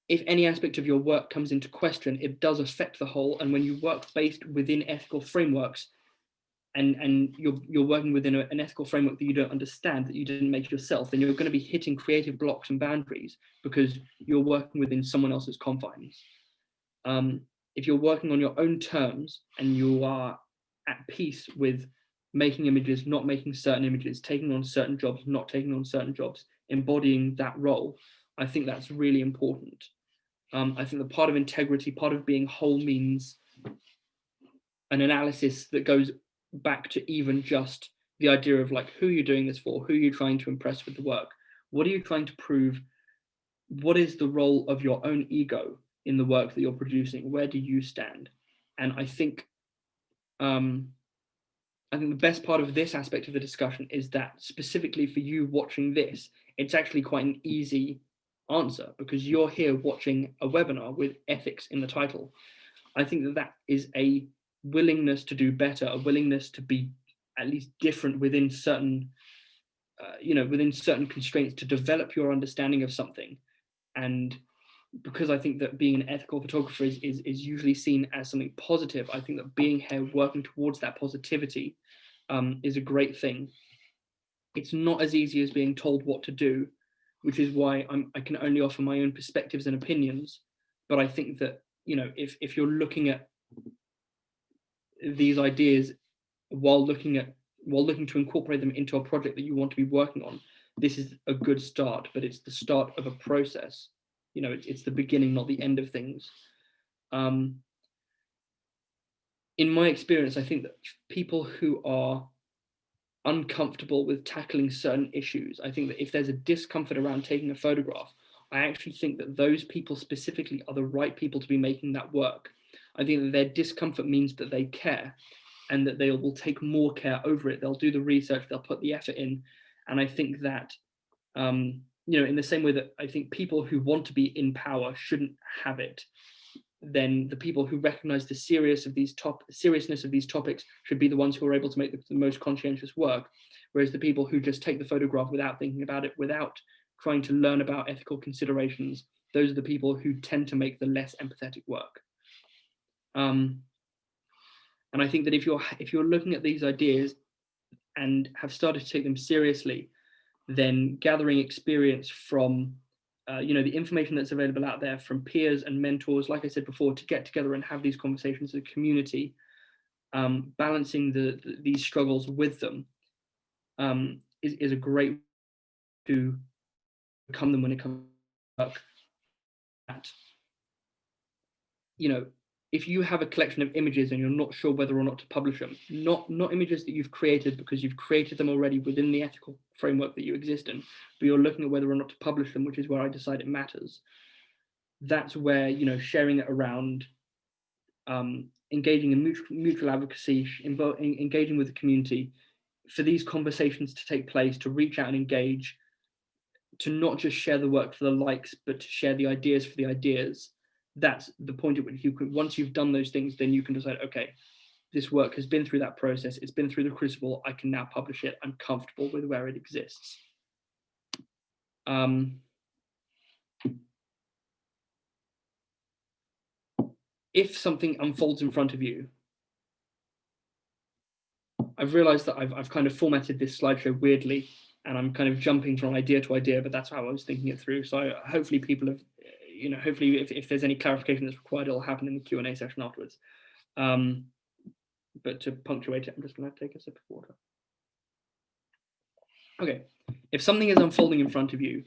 If any aspect of your work comes into question, it does affect the whole. And when you work based within ethical frameworks, and you're working within an ethical framework that you don't understand, that you didn't make yourself, then you're going to be hitting creative blocks and boundaries because you're working within someone else's confines. If you're working on your own terms and you are at peace with making images, not making certain images, taking on certain jobs, not taking on certain jobs, embodying that role, I think that's really important. I think the part of integrity, part of being whole, means an analysis that goes back to even just the idea of like, who you're doing this for, who you're trying to impress with the work, what are you trying to prove, what is the role of your own ego in the work that you're producing, where do you stand? And I think the best part of this aspect of the discussion is that specifically for you watching this, it's actually quite an easy answer because you're here watching a webinar with ethics in the title. I think that that is a willingness to do better, a willingness to be at least different within certain, within certain constraints, to develop your understanding of something. And because I think that being an ethical photographer is usually seen as something positive, I think that being here working towards that positivity is a great thing. It's not as easy as being told what to do, which is why I can only offer my own perspectives and opinions. But I think that, if you're looking at these ideas while looking to incorporate them into a project that you want to be working on, this is a good start, but it's the start of a process. It's the beginning, not the end of things. In my experience, I think that people who are uncomfortable with tackling certain issues, I think that if there's a discomfort around taking a photograph, I actually think that those people specifically are the right people to be making that work. I think that their discomfort means that they care and that they will take more care over it. They'll do the research, they'll put the effort in. And I think that, in the same way that I think people who want to be in power shouldn't have it, then the people who recognize the seriousness of these topics should be the ones who are able to make the most conscientious work. Whereas the people who just take the photograph without thinking about it, without trying to learn about ethical considerations, those are the people who tend to make the less empathetic work. And I think that if you're looking at these ideas and have started to take them seriously, then gathering experience from the information that's available out there from peers and mentors, like I said before, to get together and have these conversations as a community, balancing these struggles with them, is a great to overcome them when it comes to work. If you have a collection of images and you're not sure whether or not to publish them, not images that you've created because you've created them already within the ethical framework that you exist in, but you're looking at whether or not to publish them, which is where I decide it matters. That's where, sharing it around, engaging in mutual advocacy, engaging with the community for these conversations to take place, to reach out and engage, to not just share the work for the likes, but to share the ideas for the ideas. That's the point at which you can, once you've done those things, then you can decide, okay, this work has been through that process, it's been through the crucible, I can now publish it, I'm comfortable with where it exists. If something unfolds in front of you, I've realized that I've kind of formatted this slideshow weirdly, and I'm kind of jumping from idea to idea, but that's how I was thinking it through. So hopefully people have, hopefully if there's any clarification that's required, it'll happen in the Q&A session afterwards. But to punctuate it, I'm just going to take a sip of water. Okay, if something is unfolding in front of you,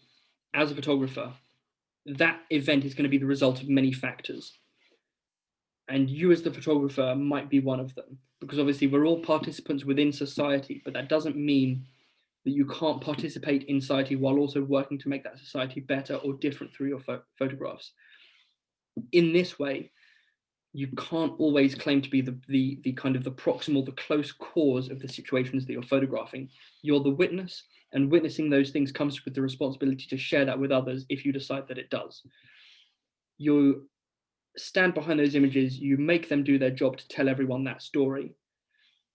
as a photographer, that event is going to be the result of many factors. And you as the photographer might be one of them, because obviously we're all participants within society, but that doesn't mean that you can't participate in society while also working to make that society better or different through your photographs. In this way, you can't always claim to be the kind of the proximal, the close cause of the situations that you're photographing. You're the witness, and witnessing those things comes with the responsibility to share that with others if you decide that it does. You stand behind those images, you make them do their job to tell everyone that story.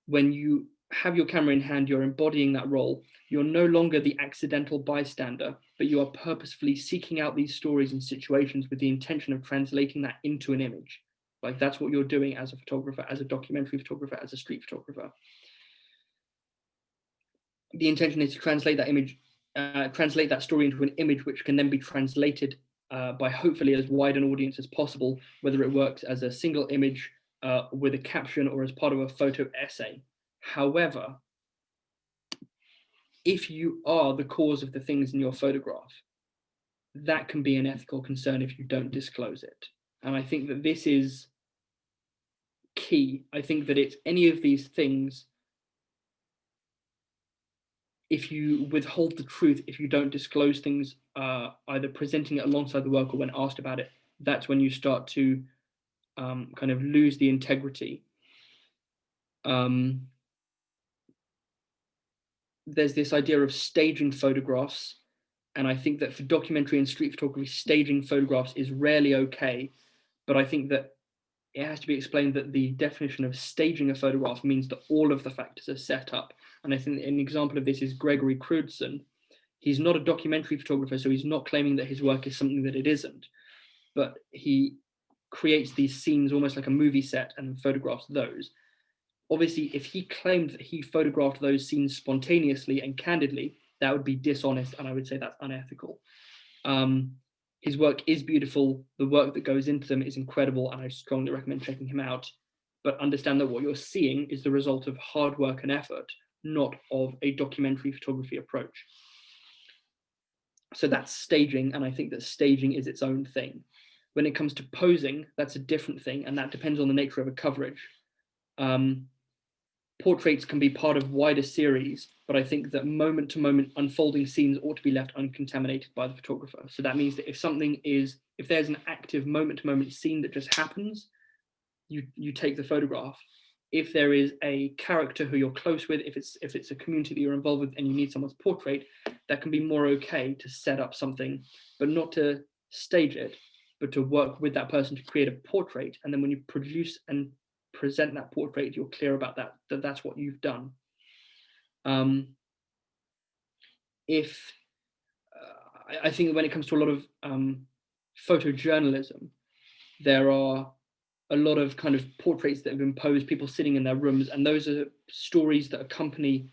When you have your camera in hand, you're embodying that role. You're no longer the accidental bystander, but you are purposefully seeking out these stories and situations with the intention of translating that into an image. Like that's what you're doing as a photographer, as a documentary photographer, as a street photographer. The intention is to translate that image, translate that story into an image which can then be translated by hopefully as wide an audience as possible, whether it works as a single image with a caption or as part of a photo essay. However, if you are the cause of the things in your photograph, that can be an ethical concern if you don't disclose it. And I think that this is key. I think that it's any of these things, if you withhold the truth, if you don't disclose things, either presenting it alongside the work or when asked about it, that's when you start to kind of lose the integrity. There's this idea of staging photographs, and I think that for documentary and street photography, staging photographs is rarely okay, but I think that it has to be explained that the definition of staging a photograph means that all of the factors are set up. And I think an example of this is Gregory Crewdson. He's not a documentary photographer, so he's not claiming that his work is something that it isn't, but he creates these scenes almost like a movie set and photographs those. Obviously, if he claimed that he photographed those scenes spontaneously and candidly, that would be dishonest, and I would say that's unethical. His work is beautiful. The work that goes into them is incredible, and I strongly recommend checking him out. But understand that what you're seeing is the result of hard work and effort, not of a documentary photography approach. So that's staging, and I think that staging is its own thing. When it comes to posing, that's a different thing, and that depends on the nature of a coverage. Portraits can be part of wider series, but I think that moment-to-moment unfolding scenes ought to be left uncontaminated by the photographer. So that means that if there's an active moment-to-moment scene that just happens, you take the photograph. If there is a character who you're close with, if it's a community that you're involved with and you need someone's portrait, that can be more okay to set up something, but not to stage it, but to work with that person to create a portrait. And then when you produce and present that portrait, you're clear about that's what you've done. I think when it comes to a lot of photojournalism, there are a lot of kind of portraits that have been posed, people sitting in their rooms, and those are stories that accompany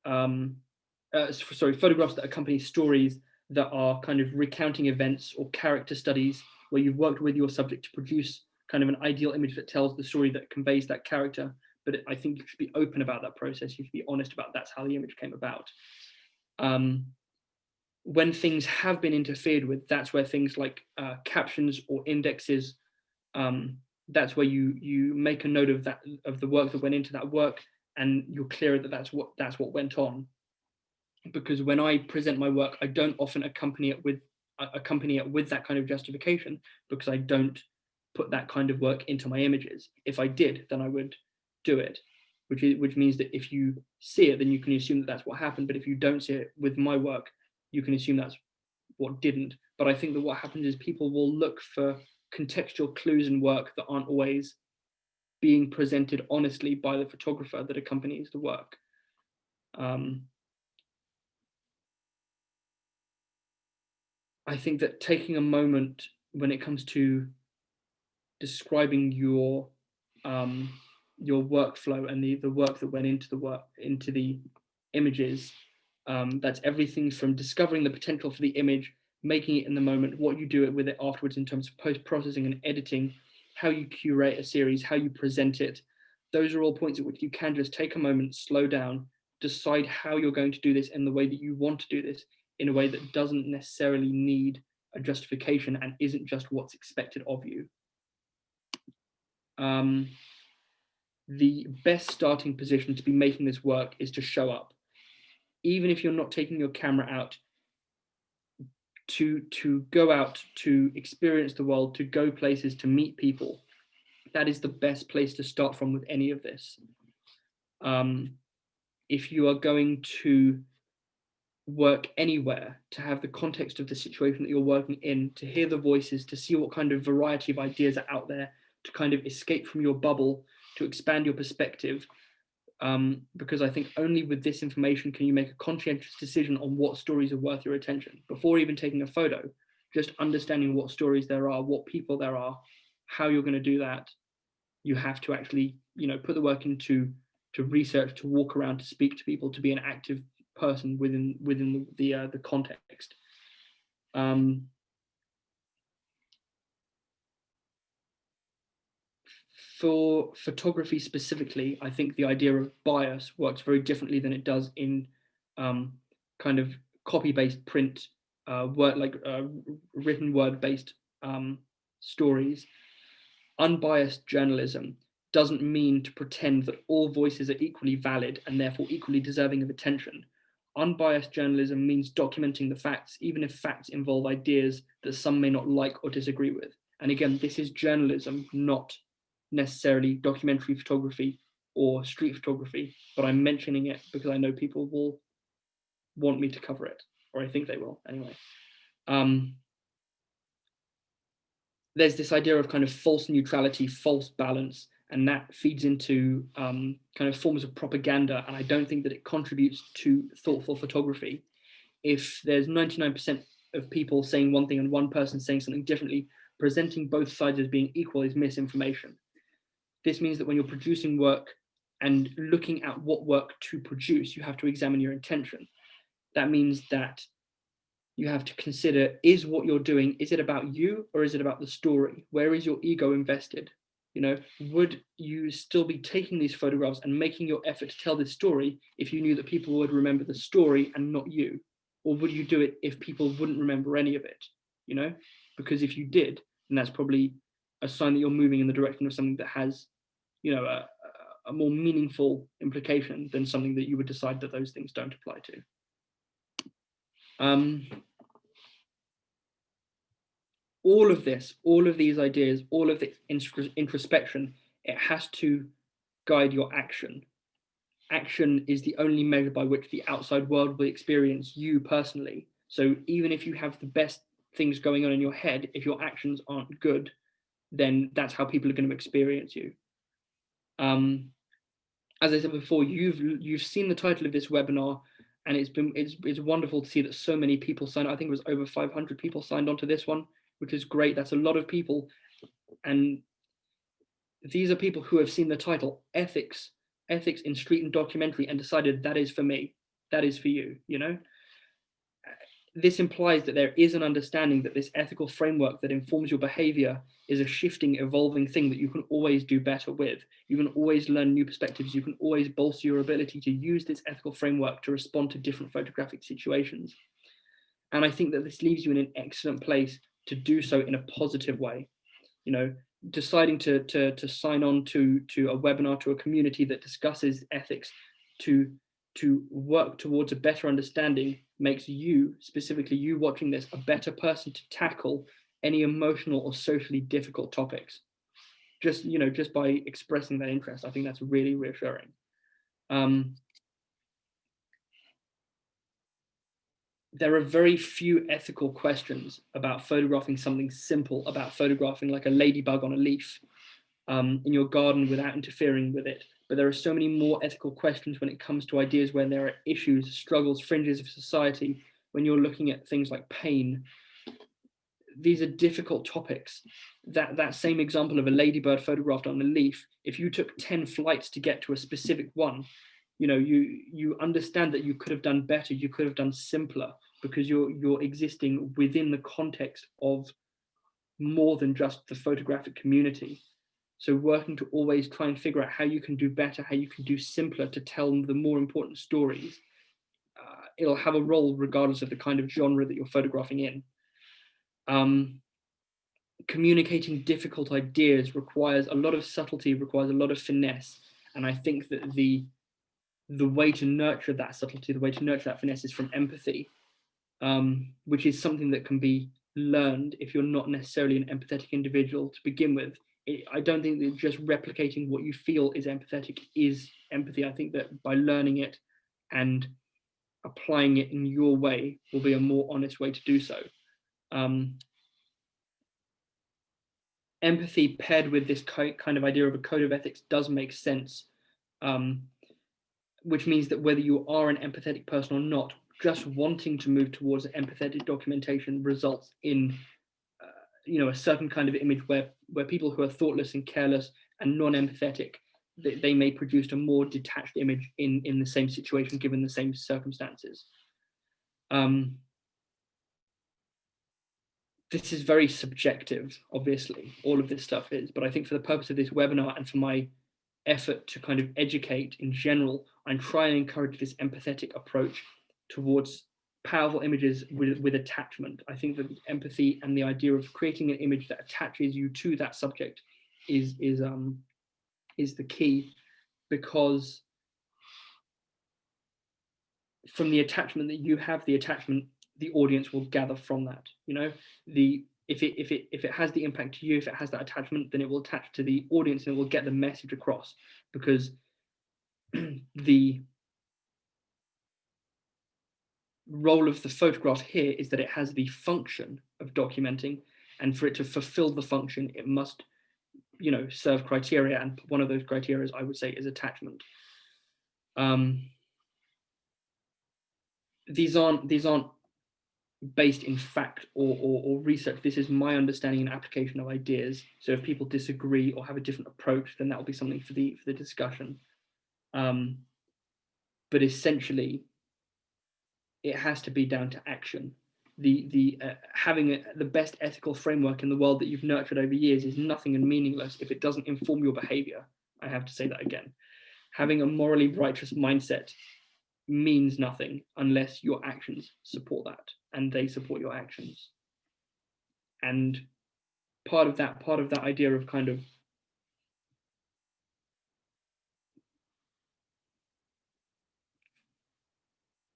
photographs that accompany stories that are kind of recounting events or character studies where you've worked with your subject to produce kind of an ideal image that tells the story that conveys that character. But I think you should be open about that process. You should be honest about that's how the image came about. When things have been interfered with, that's where things like captions or indexes, that's where you make a note of that, of the work that went into that work, and you're clear that that's what went on. Because when I present my work, I don't often accompany it with that kind of justification, because I don't put that kind of work into my images. If I did, then I would do it. which means that if you see it, then you can assume that that's what happened. But if you don't see it with my work, you can assume that's what didn't. But I think that what happens is people will look for contextual clues in work that aren't always being presented honestly by the photographer that accompanies the work. I think that taking a moment when it comes to describing your workflow and the work that went into the images, that's everything from discovering the potential for the image, making it in the moment, what you do with it afterwards in terms of post-processing and editing, how you curate a series, how you present it. Those are all points at which you can just take a moment, slow down, decide how you're going to do this in the way that you want to do this, in a way that doesn't necessarily need a justification and isn't just what's expected of you. The best starting position to be making this work is to show up. Even if you're not taking your camera out, to go out, to experience the world, to go places, to meet people, that is the best place to start from with any of this. If you are going to work anywhere, to have the context of the situation that you're working in, to hear the voices, to see what kind of variety of ideas are out there, to kind of escape from your bubble, to expand your perspective, because I think only with this information can you make a conscientious decision on what stories are worth your attention. Before even taking a photo, just understanding what stories there are, what people there are, how you're going to do that, you have to actually, put the work into research, to walk around, to speak to people, to be an active person within the context. For photography specifically, I think the idea of bias works very differently than it does in kind of copy-based print, written word-based stories. Unbiased journalism doesn't mean to pretend that all voices are equally valid and therefore equally deserving of attention. Unbiased journalism means documenting the facts, even if facts involve ideas that some may not like or disagree with. And again, this is journalism, not necessarily documentary photography or street photography, but I'm mentioning it because I know people will want me to cover it, or I think they will anyway. There's this idea of kind of false neutrality, false balance, and that feeds into kind of forms of propaganda, and I don't think that it contributes to thoughtful photography. If there's 99% of people saying one thing and one person saying something differently, presenting both sides as being equal is misinformation. This means that when you're producing work and looking at what work to produce, you have to examine your intention. That means that you have to consider, is what you're doing, is it about you or is it about the story? Where is your ego invested? Would you still be taking these photographs and making your effort to tell this story if you knew that people would remember the story and not you? Or would you do it if people wouldn't remember any of it? Because if you did, then that's probably a sign that you're moving in the direction of something that has, a more meaningful implication than something that you would decide that those things don't apply to. All of these ideas, all of this introspection, it has to guide your action. Action is the only measure by which the outside world will experience you personally. So even if you have the best things going on in your head, if your actions aren't good, then that's how people are going to experience you. As I said before, you've seen the title of this webinar, and it's wonderful to see that so many people signed. I think it was over 500 people signed on to this one, which is great. That's a lot of people, and these are people who have seen the title ethics in street and documentary and decided that is for me, that is for you. This implies that there is an understanding that this ethical framework that informs your behavior is a shifting, evolving thing that you can always do better with. You can always learn new perspectives. You can always bolster your ability to use this ethical framework to respond to different photographic situations. And I think that this leaves you in an excellent place to do so in a positive way. Deciding to sign on to a webinar, to a community that discusses ethics, to work towards a better understanding, makes you, specifically you watching this, a better person to tackle any emotional or socially difficult topics. Just by expressing that interest, I think that's really reassuring. There are very few ethical questions about photographing something simple, about photographing like a ladybug on a leaf in your garden without interfering with it. But there are so many more ethical questions when it comes to ideas where there are issues, struggles, fringes of society, when you're looking at things like pain. These are difficult topics. That same example of a ladybird photographed on a leaf, if you took 10 flights to get to a specific one, you understand that you could have done better, you could have done simpler, because you're existing within the context of more than just the photographic community. So working to always try and figure out how you can do better, how you can do simpler to tell the more important stories. It'll have a role regardless of the kind of genre that you're photographing in. Communicating difficult ideas requires a lot of subtlety, requires a lot of finesse. And I think that the way to nurture that subtlety, the way to nurture that finesse is from empathy, which is something that can be learned if you're not necessarily an empathetic individual to begin with. I don't think that just replicating what you feel is empathetic is empathy. I think that by learning it and applying it in your way will be a more honest way to do so. Empathy paired with this kind of idea of a code of ethics does make sense, which means that whether you are an empathetic person or not, just wanting to move towards empathetic documentation results in a certain kind of image where people who are thoughtless and careless and non-empathetic, they may produce a more detached image in the same situation given the same circumstances. This is very subjective, obviously, all of this stuff is, but I think for the purpose of this webinar and for my effort to kind of educate in general, I'm trying to encourage this empathetic approach towards powerful images with attachment. I think that the empathy and the idea of creating an image that attaches you to that subject is the key, because from the attachment that you have, the attachment the audience will gather from that. If it has the impact to you, if it has that attachment, then it will attach to the audience and it will get the message across, because the role of the photograph here is that it has the function of documenting, and for it to fulfill the function, it must serve criteria, and one of those criteria, I would say, is attachment. These aren't based in fact or research. This is my understanding and application of ideas. So if people disagree or have a different approach, then that will be something for the discussion. But essentially, it has to be down to action. Having the best ethical framework in the world that you've nurtured over years is nothing and meaningless if it doesn't inform your behavior. I have to say that again. Having a morally righteous mindset means nothing unless your actions support that, and they support your actions. And part of that idea of kind of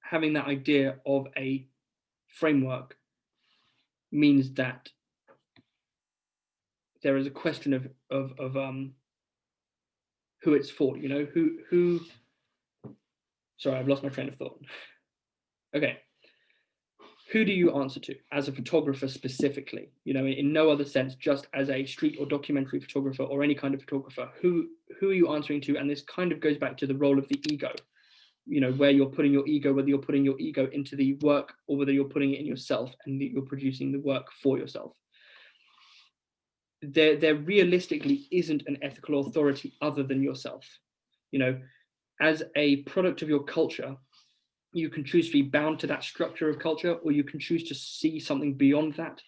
having that idea of a framework means that there is a question of who it's for, who sorry, I've lost my train of thought. Okay. Who do you answer to as a photographer specifically? In no other sense, just as a street or documentary photographer or any kind of photographer, who are you answering to? And this kind of goes back to the role of the ego, where you're putting your ego, whether you're putting your ego into the work or whether you're putting it in yourself and you're producing the work for yourself. There realistically isn't an ethical authority other than yourself. As a product of your culture, you can choose to be bound to that structure of culture, or you can choose to see something beyond that.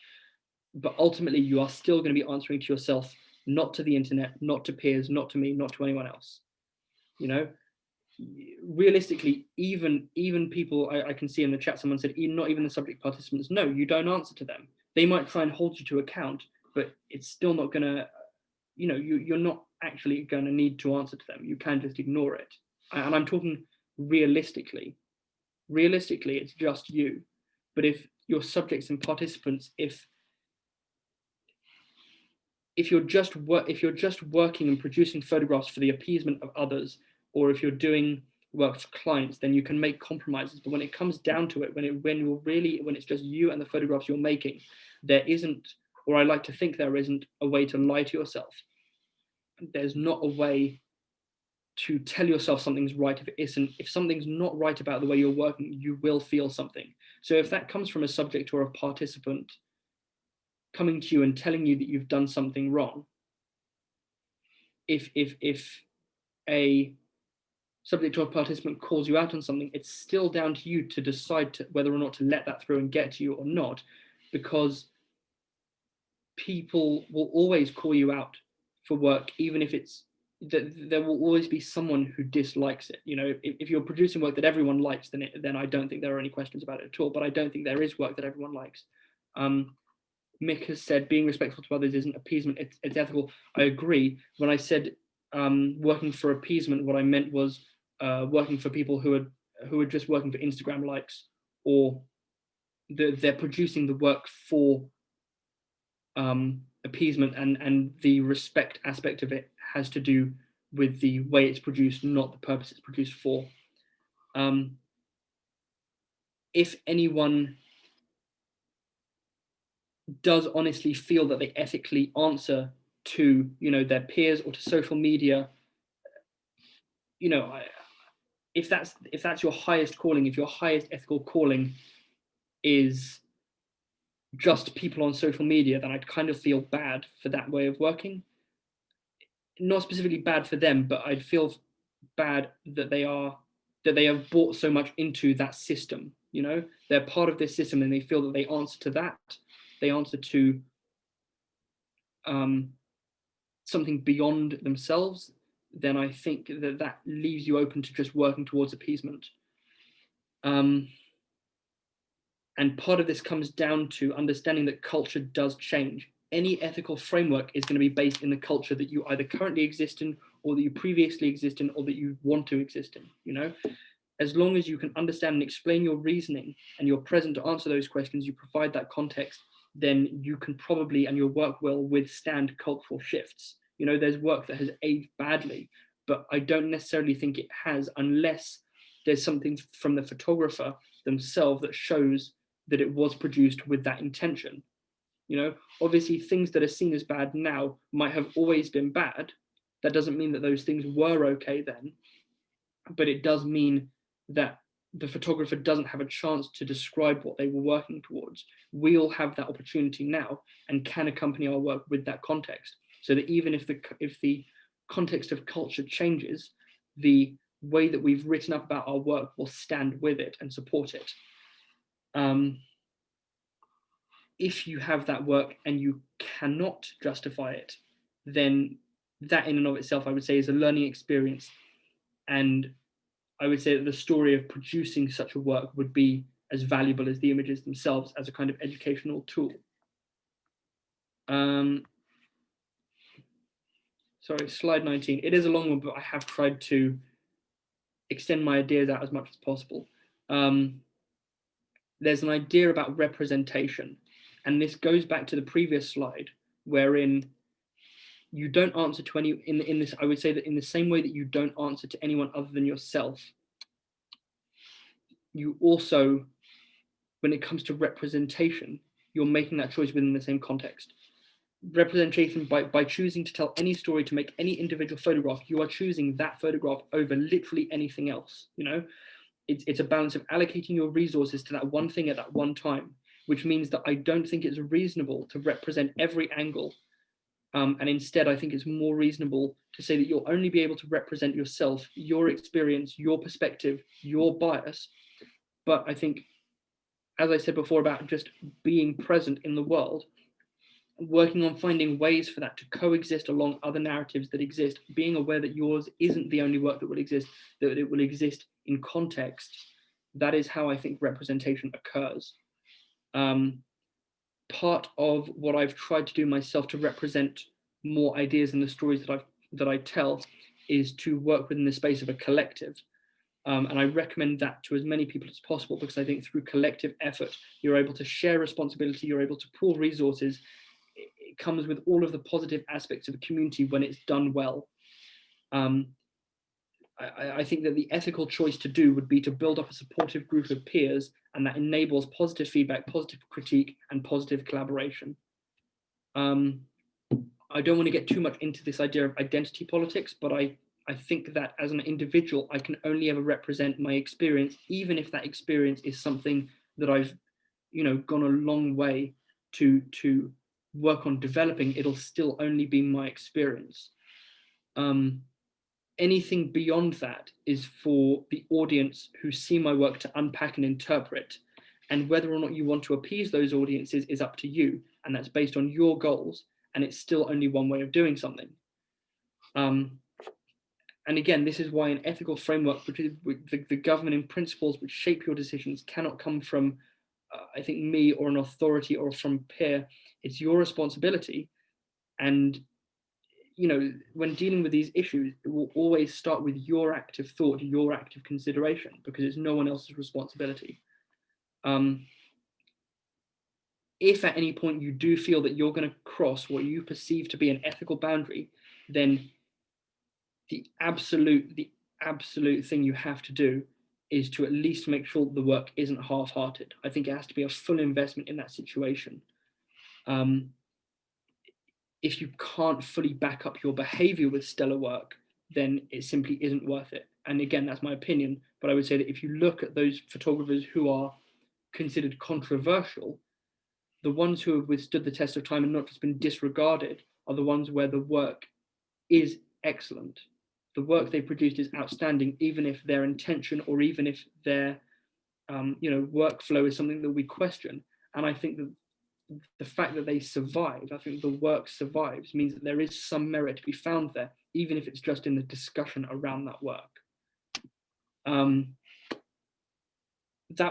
But ultimately, you are still going to be answering to yourself, not to the internet, not to peers, not to me, not to anyone else. Realistically, even people, I can see in the chat, someone said, not even the subject participants. No, you don't answer to them. They might try and hold you to account, but it's still not going to, you're not actually going to need to answer to them. You can just ignore it. And I'm talking realistically. Realistically, it's just you. But if your subjects and participants, if you're just working and producing photographs for the appeasement of others, or if you're doing work for clients, then you can make compromises. But when it comes down to it, when it's just you and the photographs you're making, there isn't, or I like to think there isn't, a way to lie to yourself. There's not a way to tell yourself something's right if it isn't. If something's not right about the way you're working, you will feel something. So if that comes from a subject or a participant coming to you and telling you that you've done something wrong, if a subject or a participant calls you out on something, it's still down to you to decide whether or not to let that through and get to you or not, because people will always call you out for work, even if it's that there will always be someone who dislikes it. You know, if you're producing work that everyone likes, then I don't think there are any questions about it at all. But I don't think there is work that everyone likes. Mick has said being respectful to others isn't appeasement, it's ethical. I agree. When I said working for appeasement, what I meant was working for people who are just working for Instagram likes, or they're producing the work for appeasement, and the respect aspect of it has to do with the way it's produced, not the purpose it's produced for. If anyone does honestly feel that they ethically answer to, you know, their peers or to social media, you know, if that's your highest calling, if your highest ethical calling is just people on social media, then I'd kind of feel bad for that way of working. Not specifically bad for them, but I'd feel bad that they have bought so much into that system. You know, they're part of this system and they feel that they answer to that. They answer to something beyond themselves. Then I think that leaves you open to just working towards appeasement. And part of this comes down to understanding that culture does change. Any ethical framework is going to be based in the culture that you either currently exist in, or that you previously exist in, or that you want to exist in. You know, as long as you can understand and explain your reasoning and you're present to answer those questions, you provide that context, then you can probably, and your work will, withstand cultural shifts. You know, there's work that has aged badly, but I don't necessarily think it has, unless there's something from the photographer themselves that shows that it was produced with that intention. You know, obviously things that are seen as bad now might have always been bad. That doesn't mean that those things were okay then, but it does mean that the photographer doesn't have a chance to describe what they were working towards. We all have that opportunity now and can accompany our work with that context, so that even if the context of culture changes, the way that we've written up about our work will stand with it and support it. If you have that work and you cannot justify it, then that in and of itself, I would say, is a learning experience. And I would say that the story of producing such a work would be as valuable as the images themselves as a kind of educational tool. Sorry, slide 19. It is a long one, but I have tried to extend my ideas out as much as possible. There's an idea about representation, and this goes back to the previous slide, wherein you don't answer to any, in this, I would say that in the same way that you don't answer to anyone other than yourself, you also, when it comes to representation, you're making that choice within the same context. Representation, by choosing to tell any story, to make any individual photograph, you are choosing that photograph over literally anything else. You know, it's a balance of allocating your resources to that one thing at that one time, which means that I don't think it's reasonable to represent every angle. And instead, I think it's more reasonable to say that you'll only be able to represent yourself, your experience, your perspective, your bias. But I think, as I said before, about just being present in the world, working on finding ways for that to coexist along other narratives that exist, being aware that yours isn't the only work that will exist, that it will exist in context. That is how I think representation occurs. Part of what I've tried to do myself to represent more ideas in the stories that I tell is to work within the space of a collective. And I recommend that to as many people as possible, because I think through collective effort, you're able to share responsibility, you're able to pool resources. It comes with all of the positive aspects of a community when it's done well. I think that the ethical choice to do would be to build up a supportive group of peers, and that enables positive feedback, positive critique, and positive collaboration. I don't want to get too much into this idea of identity politics, but I think that as an individual, I can only ever represent my experience, even if that experience is something that I've, gone a long way to work on developing. It'll still only be my experience. Anything beyond that is for the audience who see my work to unpack and interpret. And whether or not you want to appease those audiences is up to you. And that's based on your goals. And it's still only one way of doing something. And again, this is why an ethical framework, which is the governing principles which shape your decisions, cannot come from, I think, me or an authority or from a peer. It's your responsibility. And when dealing with these issues, it will always start with your active thought, your active consideration, because it's no one else's responsibility. If at any point you do feel that you're going to cross what you perceive to be an ethical boundary, then the absolute thing you have to do is to at least make sure that the work isn't half-hearted. I think it has to be a full investment in that situation. If you can't fully back up your behavior with stellar work, then it simply isn't worth it. And again, that's my opinion, but I would say that if you look at those photographers who are considered controversial, the ones who have withstood the test of time and not just been disregarded are the ones where the work is excellent. The work they produced is outstanding, even if their intention or even if their workflow is something that we question. And I think that the fact that they survive, I think the work survives, means that there is some merit to be found there, even if it's just in the discussion around that work. That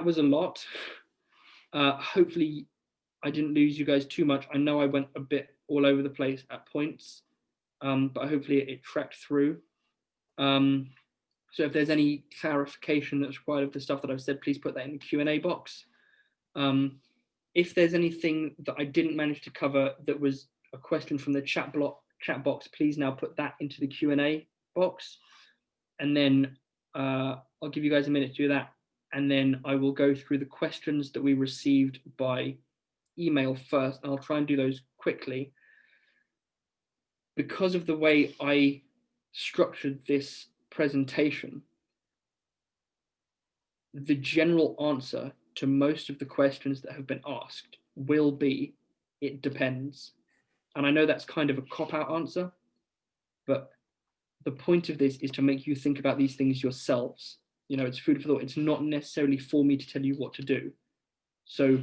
was a lot. Hopefully I didn't lose you guys too much. I know I went a bit all over the place at points, but hopefully it tracked through. So if there's any clarification that's required of the stuff that I've said, please put that in the Q&A box. If there's anything that I didn't manage to cover that was a question from the chat box, please now put that into the Q&A box. And then I'll give you guys a minute to do that. And then I will go through the questions that we received by email first. And I'll try and do those quickly. Because of the way I structured this presentation, the general answer to most of the questions that have been asked will be, it depends. And I know that's kind of a cop-out answer, but the point of this is to make you think about these things yourselves. It's food for thought. It's not necessarily for me to tell you what to do. So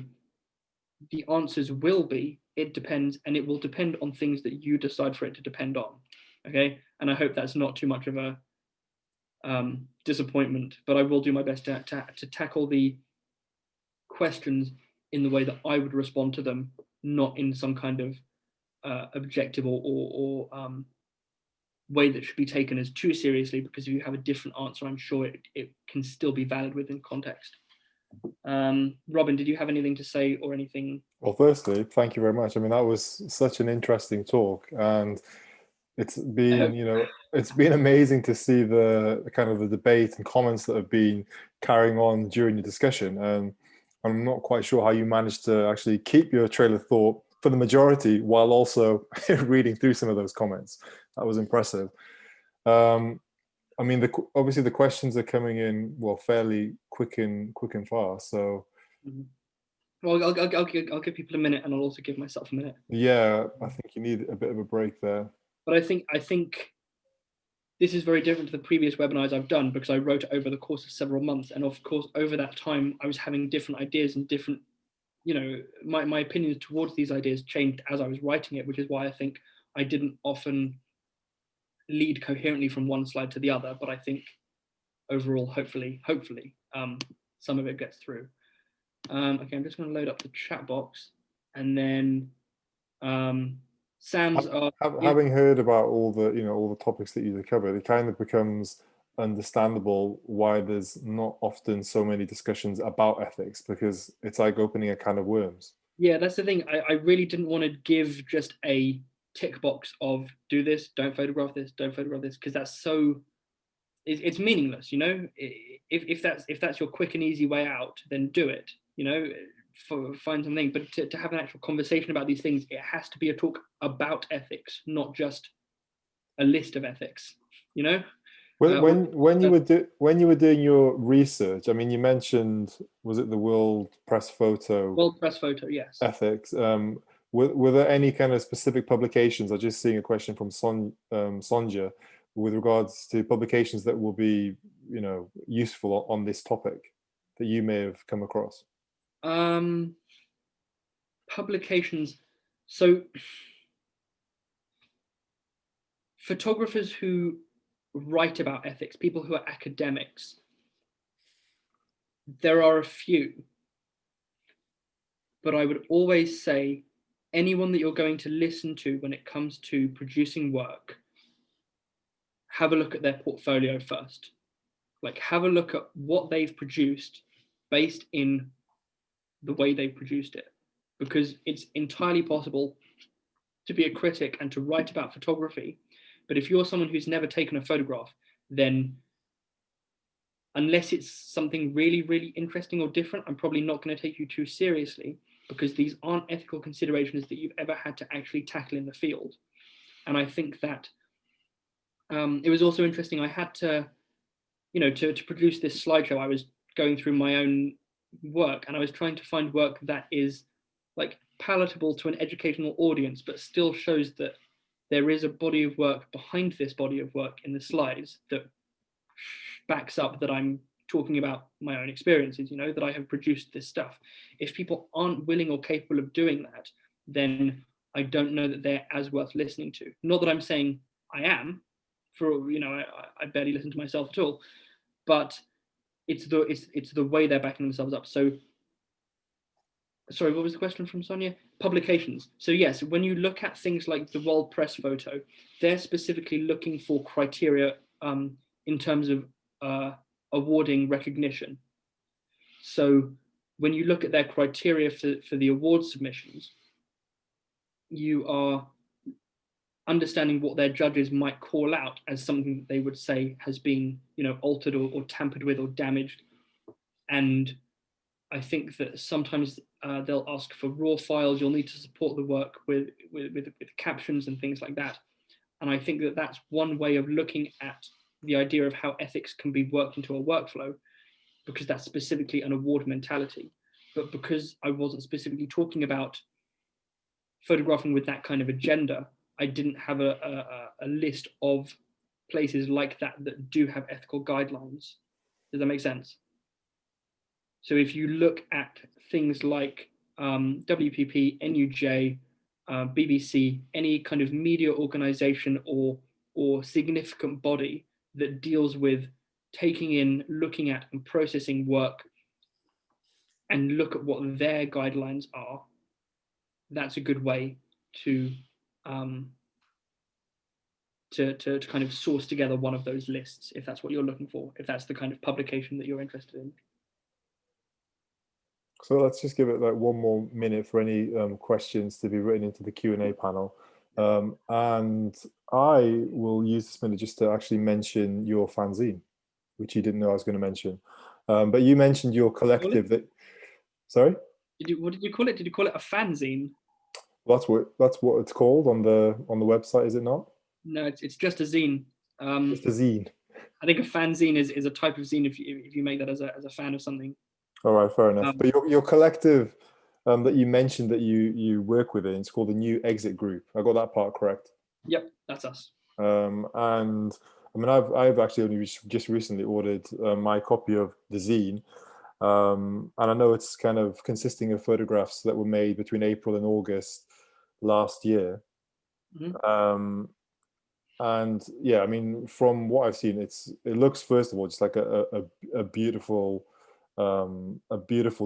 the answers will be, it depends, and it will depend on things that you decide for it to depend on. Okay. And I hope that's not too much of a disappointment, but I will do my best to tackle the questions in the way that I would respond to them, not in some kind of objective or way that should be taken as too seriously, because if you have a different answer, I'm sure it can still be valid within context. Robin, did you have anything to say or anything? Well, firstly, thank you very much. I mean, that was such an interesting talk, and it's been, it's been amazing to see the kind of the debate and comments that have been carrying on during the discussion. And I'm not quite sure how you managed to actually keep your trail of thought for the majority while also reading through some of those comments. That was impressive. I mean, obviously the questions are coming in, well, fairly quick and fast. So, well, I'll give people a minute, and I'll also give myself a minute. Yeah, I think you need a bit of a break there. But I think this is very different to the previous webinars I've done, because I wrote it over the course of several months, and of course, over that time, I was having different ideas and different, my opinions towards these ideas changed as I was writing it, which is why I think I didn't often lead coherently from one slide to the other, but I think overall, hopefully, some of it gets through. Okay, I'm just going to load up the chat box, and then Sam's. Having heard about all the topics that you covered, it kind of becomes understandable why there's not often so many discussions about ethics, because it's like opening a can of worms. Yeah, that's the thing. I really didn't want to give just a tick box of do this, don't photograph this, don't photograph this, because that's so it's meaningless, you know. If that's your quick and easy way out, then do it, you know. Find something, but to have an actual conversation about these things, it has to be a talk about ethics, not just a list of ethics, you know. When you were doing your research, I mean, you mentioned, was it the World Press Photo World Press Photo, yes. ethics? Were there any kind of specific publications? I'm just seeing a question from Sonja with regards to publications that will be, you know, useful on this topic that you may have come across. Publications. So photographers who write about ethics, people who are academics, there are a few, but I would always say anyone that you're going to listen to when it comes to producing work, have a look at their portfolio first. Like, have a look at what they've produced based in the way they've produced it, because it's entirely possible to be a critic and to write about photography, but if you're someone who's never taken a photograph, then unless it's something really, really interesting or different, I'm probably not going to take you too seriously, because these aren't ethical considerations that you've ever had to actually tackle in the field. And I think that it was also interesting. I had to, you know, to produce this slideshow, I was going through my own work, and I was trying to find work that is like palatable to an educational audience, but still shows that there is a body of work behind this body of work in the slides that backs up that I'm talking about my own experiences, you know, that I have produced this stuff. If people aren't willing or capable of doing that, then I don't know that they're as worth listening to. Not that I'm saying I am, for, you know, I barely listen to myself at all, but it's the way they're backing themselves up. So, sorry, what was the question from Sonia? Publications. So yes, when you look at things like the World Press Photo, they're specifically looking for criteria in terms of awarding recognition. So when you look at their criteria for the award submissions, you are understanding what their judges might call out as something that they would say has been, you know, altered or tampered with or damaged. And I think that sometimes they'll ask for raw files. You'll need to support the work with captions and things like that. And I think that that's one way of looking at the idea of how ethics can be worked into a workflow, because that's specifically an award mentality. But because I wasn't specifically talking about photographing with that kind of agenda, I didn't have a list of places like that that do have ethical guidelines. Does that make sense? So if you look at things like WPP, NUJ, BBC, any kind of media organization or significant body that deals with taking in, looking at, and processing work, and look at what their guidelines are, that's a good way to kind of source together one of those lists, if that's what you're looking for, if that's the kind of publication that you're interested in. So let's just give it like one more minute for any questions to be written into the Q&A panel. And I will use this minute just to actually mention your fanzine, which you didn't know I was going to mention. But you mentioned your collective that, sorry? What did you call it? Did you call it a fanzine? Well, that's what it's called on the website, is it not? No, it's just a zine. Just a zine. I think a fanzine is a type of zine if you make that as a fan of something. All right, fair enough. But your collective that you mentioned that you work within, it's called the New Exit Group. I got that part correct? Yep, that's us. And I mean, I've actually only just recently ordered my copy of the zine, and I know it's kind of consisting of photographs that were made between April and August last year. Mm-hmm. And yeah, I mean, from what I've seen, it looks, first of all, just like a beautiful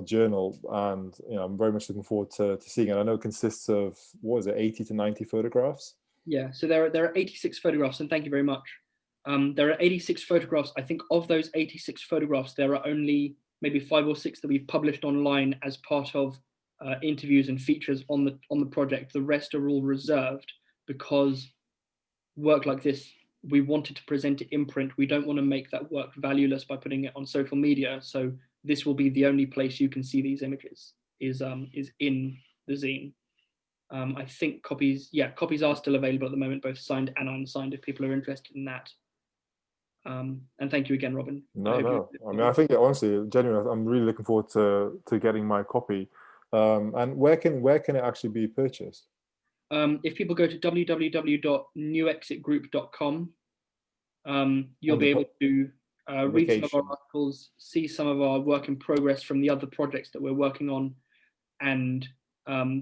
journal, and you know, I'm very much looking forward to seeing it. I know it consists of, what is it, 80 to 90 photographs? Yeah, so there are 86 photographs, and thank you very much. There are 86 photographs. I think of those 86 photographs, there are only maybe 5 or 6 that we've published online as part of interviews and features on the project. The rest are all reserved, because work like this we wanted to present it in print. We don't want to make that work valueless by putting it on social media. So this will be the only place you can see these images, is in the zine. I think copies are still available at the moment, both signed and unsigned, if people are interested in that. And thank you again, Robin. No. I mean, I think honestly, genuinely, I'm really looking forward to getting my copy. And where can it actually be purchased? If people go to www.newexitgroup.com, you'll be able to read some of our articles, see some of our work in progress from the other projects that we're working on, and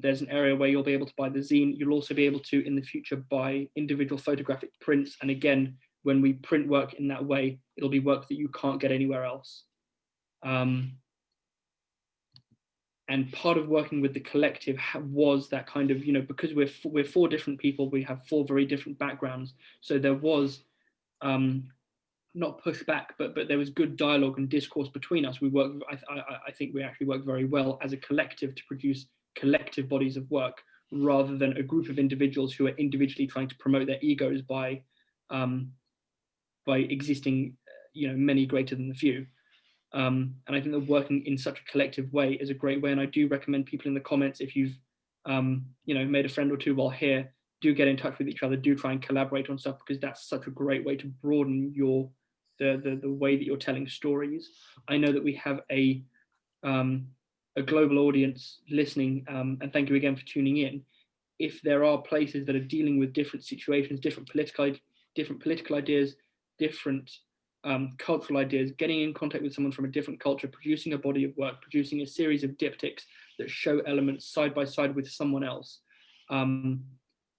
there's an area where you'll be able to buy the zine. You'll also be able to, in the future, buy individual photographic prints. And again, when we print work in that way, it'll be work that you can't get anywhere else. And part of working with the collective was that kind of, because we're 4 different people, we have 4 very different backgrounds. So there was not pushback, but there was good dialogue and discourse between us. We work. I think we actually work very well as a collective to produce collective bodies of work, rather than a group of individuals who are individually trying to promote their egos by existing, many greater than the few. And I think that working in such a collective way is a great way. And I do recommend people in the comments, if you've made a friend or 2 while here, do get in touch with each other, do try and collaborate on stuff, because that's such a great way to broaden the way that you're telling stories. I know that we have a global audience listening, and thank you again for tuning in. If there are places that are dealing with different situations, different political ideas, different cultural ideas, getting in contact with someone from a different culture, producing a body of work, producing a series of diptychs that show elements side by side with someone else.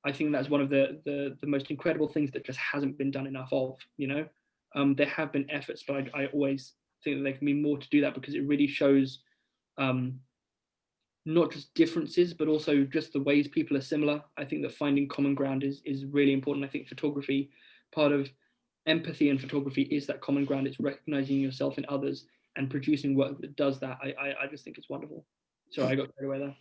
I think that's one of the most incredible things that just hasn't been done enough of. There have been efforts, but I always think that there can be more to do that, because it really shows not just differences, but also just the ways people are similar. I think that finding common ground is really important. I think photography, part of empathy in photography is that common ground. It's recognizing yourself in others and producing work that does that. I just think it's wonderful. Sorry, I got carried away there.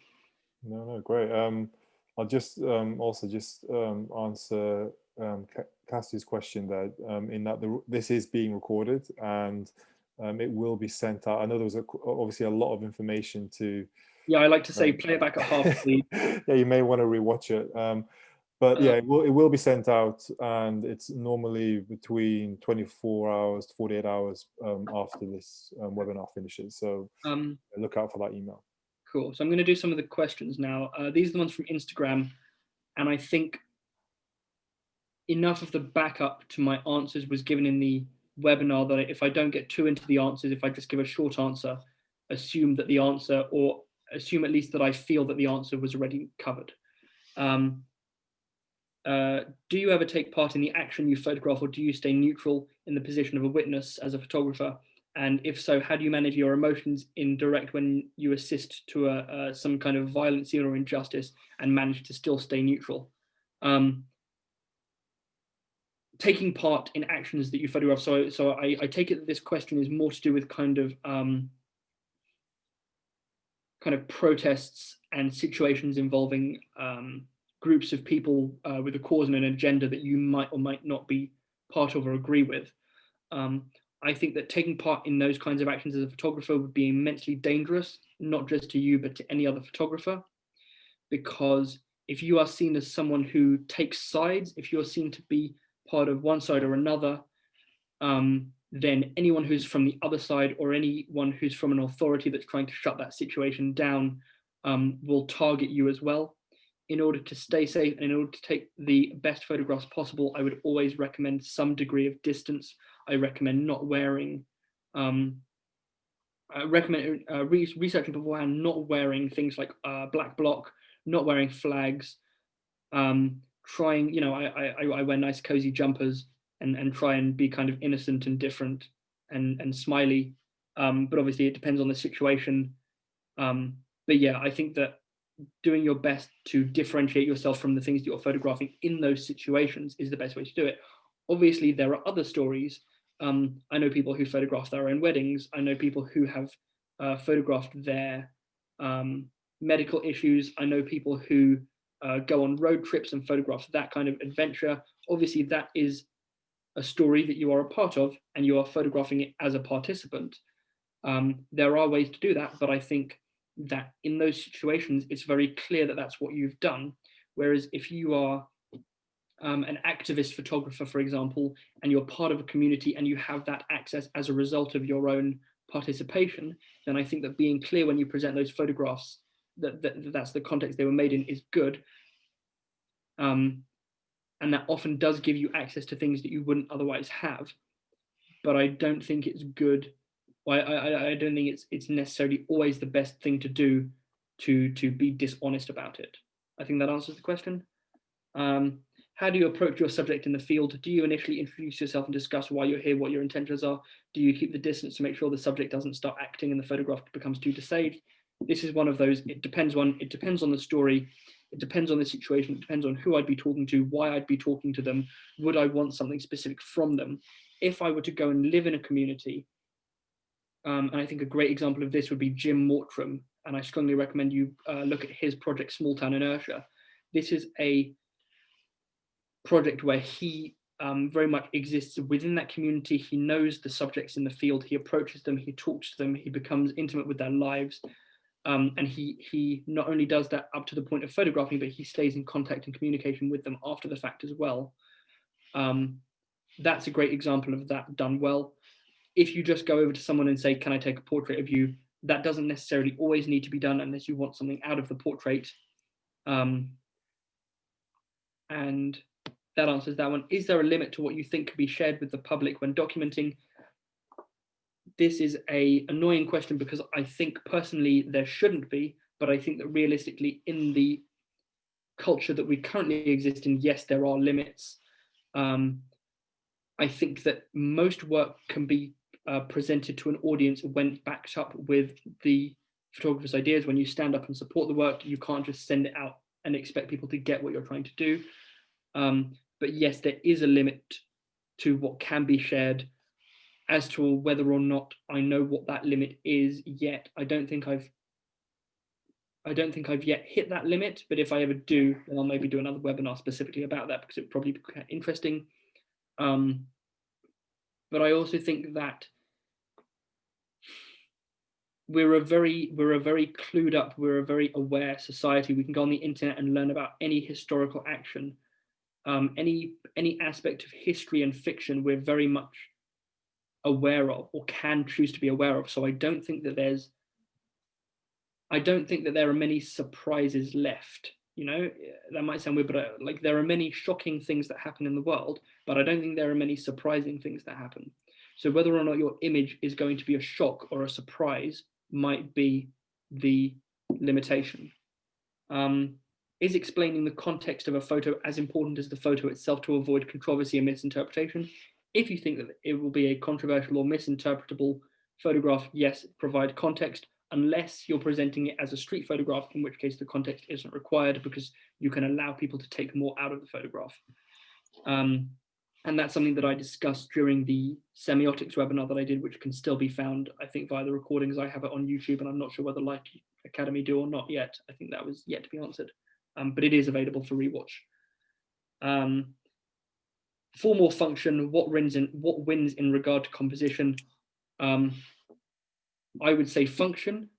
No, great. I'll just also just answer Cassie's question there, in that this is being recorded, and it will be sent out. I know there was obviously a lot of information to. Yeah, I like to say play it back at half speed. Yeah, you may want to rewatch it. But yeah, it will be sent out, and it's normally between 24 hours to 48 hours after this webinar finishes. So look out for that email. Cool. So I'm going to do some of the questions now. These are the ones from Instagram, and I think enough of the backup to my answers was given in the webinar that if I don't get too into the answers, if I just give a short answer, assume that the answer, or assume at least that I feel that the answer was already covered. Do you ever take part in the action you photograph, or do you stay neutral in the position of a witness as a photographer? And if so, how do you manage your emotions in direct when you assist to some kind of violence or injustice and manage to still stay neutral? Taking part in actions that you photograph. So I take it that this question is more to do with kind of protests and situations involving groups of people with a cause and an agenda that you might or might not be part of or agree with. I think that taking part in those kinds of actions as a photographer would be immensely dangerous, not just to you, but to any other photographer. Because if you are seen as someone who takes sides, if you're seen to be part of one side or another, then anyone who's from the other side, or anyone who's from an authority that's trying to shut that situation down, will target you as well. In order to stay safe and in order to take the best photographs possible, I would always recommend some degree of distance. I recommend not wearing, researching beforehand, not wearing things like black bloc, not wearing flags, trying, I wear nice cozy jumpers and try and be kind of innocent and different and smiley. But obviously it depends on the situation. But yeah, I think that doing your best to differentiate yourself from the things that you're photographing in those situations is the best way to do it. Obviously, there are other stories. I know people who photograph their own weddings. I know people who have photographed their medical issues. I know people who go on road trips and photograph that kind of adventure. Obviously, that is a story that you are a part of and you are photographing it as a participant, there are ways to do that. But I think that in those situations, it's very clear that that's what you've done. Whereas if you are an activist photographer, for example, and you're part of a community and you have that access as a result of your own participation, then I think that being clear when you present those photographs that's the context they were made in is good. And that often does give you access to things that you wouldn't otherwise have. But I don't think it's good. I don't think it's necessarily always the best thing to do to be dishonest about it. I think that answers the question. How do you approach your subject in the field? Do you initially introduce yourself and discuss why you're here, what your intentions are? Do you keep the distance to make sure the subject doesn't start acting and the photograph becomes too disaged? This is one of those, it depends on the story, it depends on the situation, it depends on who I'd be talking to, why I'd be talking to them, would I want something specific from them? If I were to go and live in a community, and I think a great example of this would be Jim Mortram, and I strongly recommend you look at his project Small Town Inertia. This is a project where he very much exists within that community. He knows the subjects in the field, he approaches them, he talks to them, he becomes intimate with their lives, and he not only does that up to the point of photographing, but he stays in contact and communication with them after the fact as well. That's a great example of that done well. If you just go over to someone and say, can I take a portrait of you? That doesn't necessarily always need to be done unless you want something out of the portrait. And that answers that one. Is there a limit to what you think can be shared with the public when documenting? This is an annoying question because I think personally there shouldn't be, but I think that realistically in the culture that we currently exist in, yes, there are limits. I think that most work can be presented to an audience when backed up with the photographer's ideas. When you stand up and support the work, you can't just send it out and expect people to get what you're trying to do. But yes, there is a limit to what can be shared. As to whether or not I know what that limit is yet, I don't think I've yet hit that limit. But if I ever do, then I'll maybe do another webinar specifically about that because it'd probably be quite interesting. But I also think that we're a very clued up, we're a very aware society. We can go on the internet and learn about any historical action, any aspect of history and fiction. We're very much aware of, or can choose to be aware of. So I don't think that there are many surprises left. You know, that might sound weird, but like there are many shocking things that happen in the world, but I don't think there are many surprising things that happen. So whether or not your image is going to be a shock or a surprise might be the limitation. Is explaining the context of a photo as important as the photo itself to avoid controversy and misinterpretation? If you think that it will be a controversial or misinterpretable photograph, yes, provide context, unless you're presenting it as a street photograph, in which case the context isn't required because you can allow people to take more out of the photograph. And that's something that I discussed during the semiotics webinar that I did, which can still be found, I think, via the recordings. I have it on YouTube, and I'm not sure whether Leica Akademie do or not yet. I think that was yet to be answered, but it is available for rewatch. Form or function, what wins in regard to composition? I would say function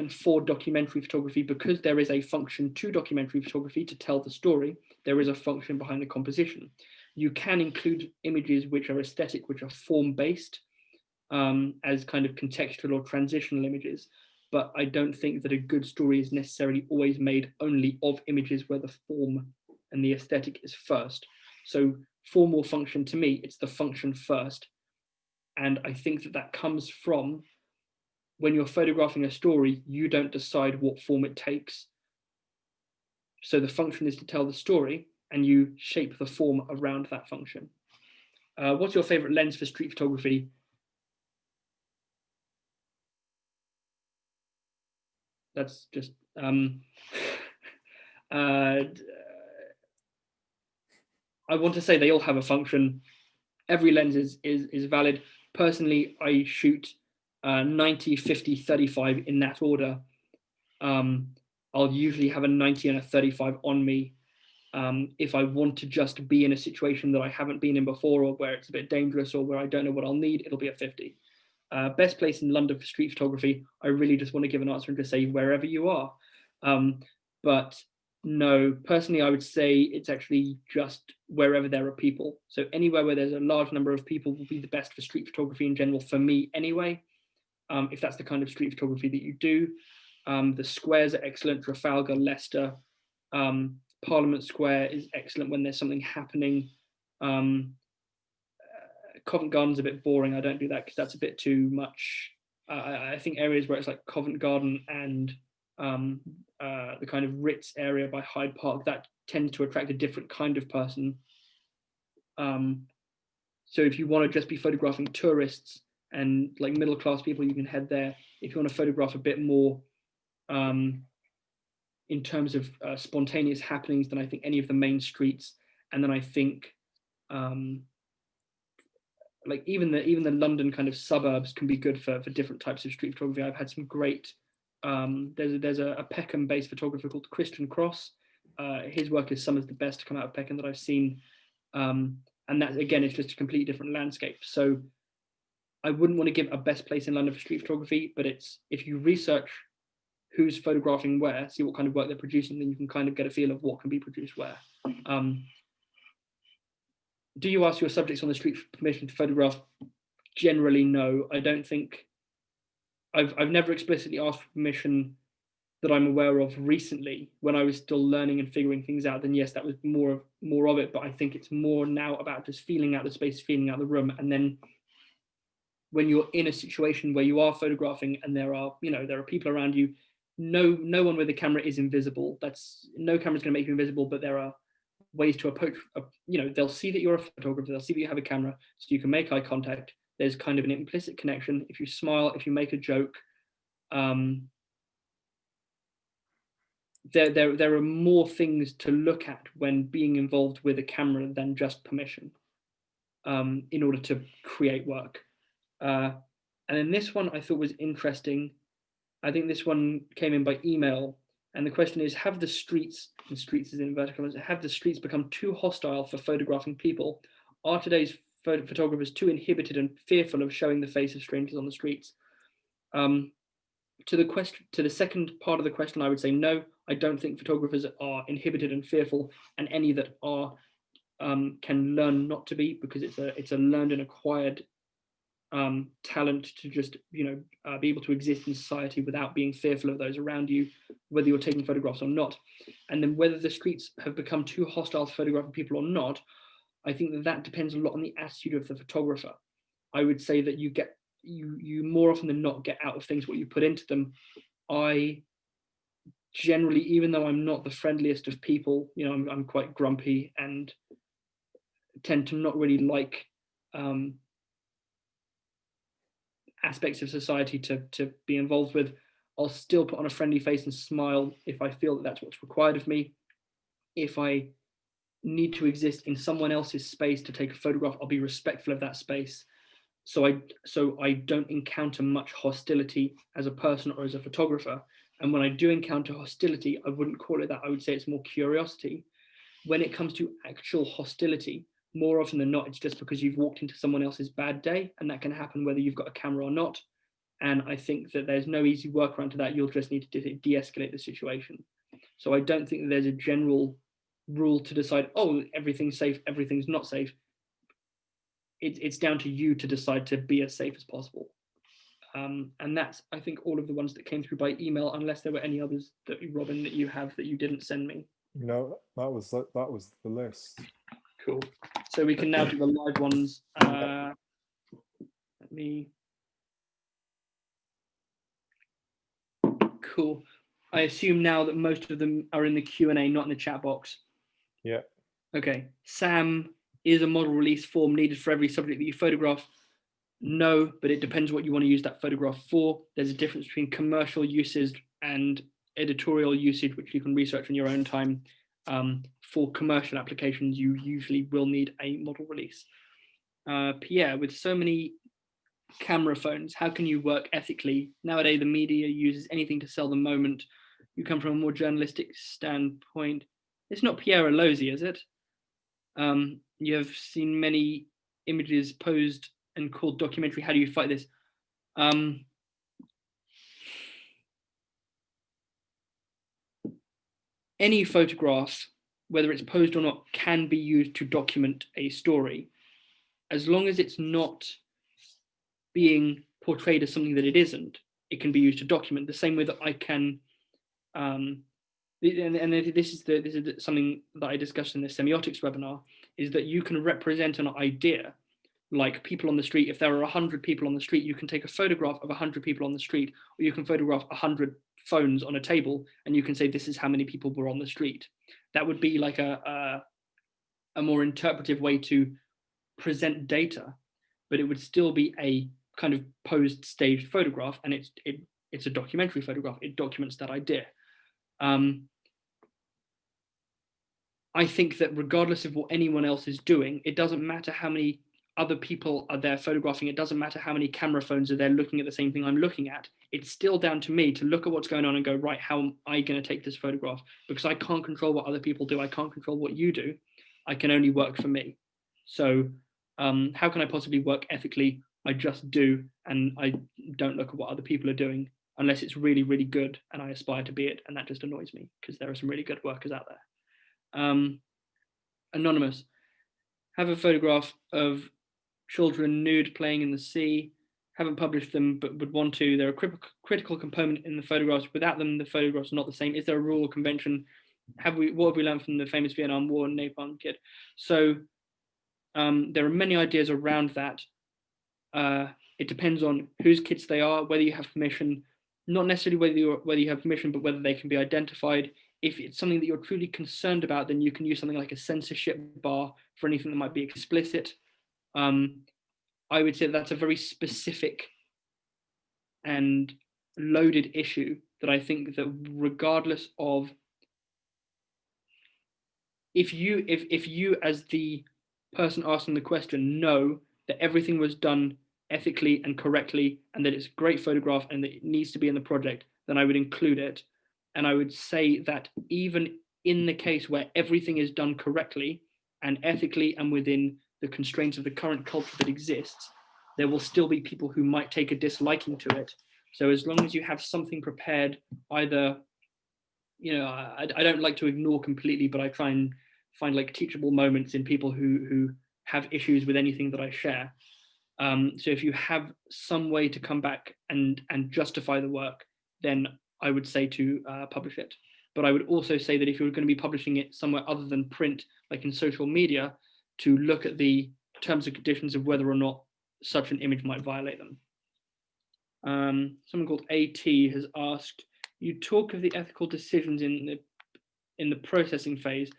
for documentary photography, because there is a function to documentary photography to tell the story. There is a function behind the composition. You can include images which are aesthetic, which are form-based, as kind of contextual or transitional images, but I don't think that a good story is necessarily always made only of images where the form and the aesthetic is first. So form or function, to me, it's the function first. And I think that that comes from when you're photographing a story, you don't decide what form it takes. So the function is to tell the story, and you shape the form around that function. What's your favorite lens for street photography? That's just I want to say they all have a function. Every lens is valid. Personally, I shoot 90, 50, 35 in that order. I'll usually have a 90 and a 35 on me. If I want to just be in a situation that I haven't been in before, or where it's a bit dangerous, or where I don't know what I'll need, it'll be a 50. Best place in London for street photography, I really just want to give an answer and just say wherever you are. But no, personally, I would say it's actually just wherever there are people. So anywhere where there's a large number of people will be the best for street photography in general, for me anyway, if that's the kind of street photography that you do. The squares are excellent: Trafalgar, Leicester. Parliament Square is excellent when there's something happening. Covent Garden's a bit boring. I don't do that because that's a bit too much. I think areas where it's like Covent Garden and the kind of Ritz area by Hyde Park, that tends to attract a different kind of person. So if you want to just be photographing tourists and like middle class people, you can head there. If you want to photograph a bit more in terms of spontaneous happenings, then I think any of the main streets. And then I think like even the London kind of suburbs can be good for different types of street photography. I've had some great, there's a Peckham based photographer called Christian Cross. His work is some of the best to come out of Peckham that I've seen. And that, again, is just a completely different landscape. So I wouldn't want to give a best place in London for street photography, but it's, if you research who's photographing where, see what kind of work they're producing, then you can kind of get a feel of what can be produced where. Do you ask your subjects on the street for permission to photograph? Generally, no. I don't think, I've never explicitly asked for permission that I'm aware of recently. When I was still learning and figuring things out, then yes, that was more of it. But I think it's more now about just feeling out the space, feeling out the room. And then when you're in a situation where you are photographing and there are people around you, no one with a camera is invisible. No camera's going to make you invisible, but there are ways to approach. They'll see that you're a photographer, they'll see that you have a camera, so you can make eye contact. There's kind of an implicit connection. If you smile, if you make a joke, there are more things to look at when being involved with a camera than just permission, in order to create work. And then this one I thought was interesting. I think this one came in by email, and the question is: have the streets, and streets is in inverted commas, have the streets become too hostile for photographing people? Are today's photographers too inhibited and fearful of showing the face of strangers on the streets? To the second part of the question, I would say no. I don't think photographers are inhibited and fearful, and any that are can learn not to be, because it's a learned and acquired talent to just be able to exist in society without being fearful of those around you, whether you're taking photographs or not. And then whether the streets have become too hostile to photographing people or not, I think that depends a lot on the attitude of the photographer. I would say that you more often than not get out of things what you put into them. I generally, even though I'm not the friendliest of people, I'm quite grumpy and tend to not really like aspects of society to be involved with. I'll still put on a friendly face and smile if I feel that that's what's required of me. If I need to exist in someone else's space to take a photograph, I'll be respectful of that space. So I don't encounter much hostility as a person or as a photographer. And when I do encounter hostility, I wouldn't call it that. I would say it's more curiosity. When it comes to actual hostility, more often than not, it's just because you've walked into someone else's bad day, and that can happen whether you've got a camera or not. And I think that there's no easy workaround to that. You'll just need to de-escalate the situation. So I don't think that there's a general rule to decide, oh, everything's safe, everything's not safe. It's down to you to decide to be as safe as possible. And that's, I think, all of the ones that came through by email, unless there were any others that Robin, that you have that you didn't send me. No, that was the list. Cool. So we can now do the live ones. Let me. Cool. I assume now that most of them are in the Q&A, not in the chat box. Yeah. Okay. Sam, is a model release form needed for every subject that you photograph? No, but it depends what you want to use that photograph for. There's a difference between commercial usage and editorial usage, which you can research in your own time. For commercial applications, you usually will need a model release. Pierre, with so many camera phones, how can you work ethically? Nowadays, the media uses anything to sell the moment. You come from a more journalistic standpoint. It's not Pierre Alozzi, is it? You have seen many images posed and called documentary. How do you fight this? Any photograph, whether it's posed or not, can be used to document a story, as long as it's not being portrayed as something that it isn't. It can be used to document the same way that I can. And this is something that I discussed in the semiotics webinar, is that you can represent an idea, like people on the street. If there are 100 people on the street, you can take a photograph of 100 people on the street, or you can photograph 100 phones on a table, and you can say this is how many people were on the street. That would be like a more interpretive way to present data, but it would still be a kind of posed staged photograph, and it's a documentary photograph. It documents that idea. I think that regardless of what anyone else is doing, it doesn't matter how many other people are there photographing. It doesn't matter how many camera phones are there looking at the same thing I'm looking at. It's still down to me to look at what's going on and go, right, how am I going to take this photograph? Because I can't control what other people do. I can't control what you do. I can only work for me. So how can I possibly work ethically? I just do, and I don't look at what other people are doing unless it's really, really good and I aspire to be it. And that just annoys me because there are some really good workers out there. Anonymous. Have a photograph of children nude playing in the sea. Haven't published them, but would want to. They're a critical component in the photographs. Without them, the photographs are not the same. Is there a rule or convention? What have we learned from the famous Vietnam War and Napalm Kid? So there are many ideas around that. It depends on whose kids they are, whether you have permission, not necessarily whether you have permission, but whether they can be identified. If it's something that you're truly concerned about, then you can use something like a censorship bar for anything that might be explicit. I would say that's a very specific and loaded issue that I think that regardless of if you as the person asking the question know that everything was done ethically and correctly and that it's a great photograph and that it needs to be in the project, then I would include it. And I would say that even in the case where everything is done correctly and ethically and within the constraints of the current culture that exists, there will still be people who might take a disliking to it. So as long as you have something prepared, either, I don't like to ignore completely, but I try and find like teachable moments in people who have issues with anything that I share. So if you have some way to come back and justify the work, then I would say to publish it. But I would also say that if you're going to be publishing it somewhere other than print, like in social media, to look at the terms and conditions of whether or not such an image might violate them. Someone called AT has asked, you talk of the ethical decisions in the processing phase.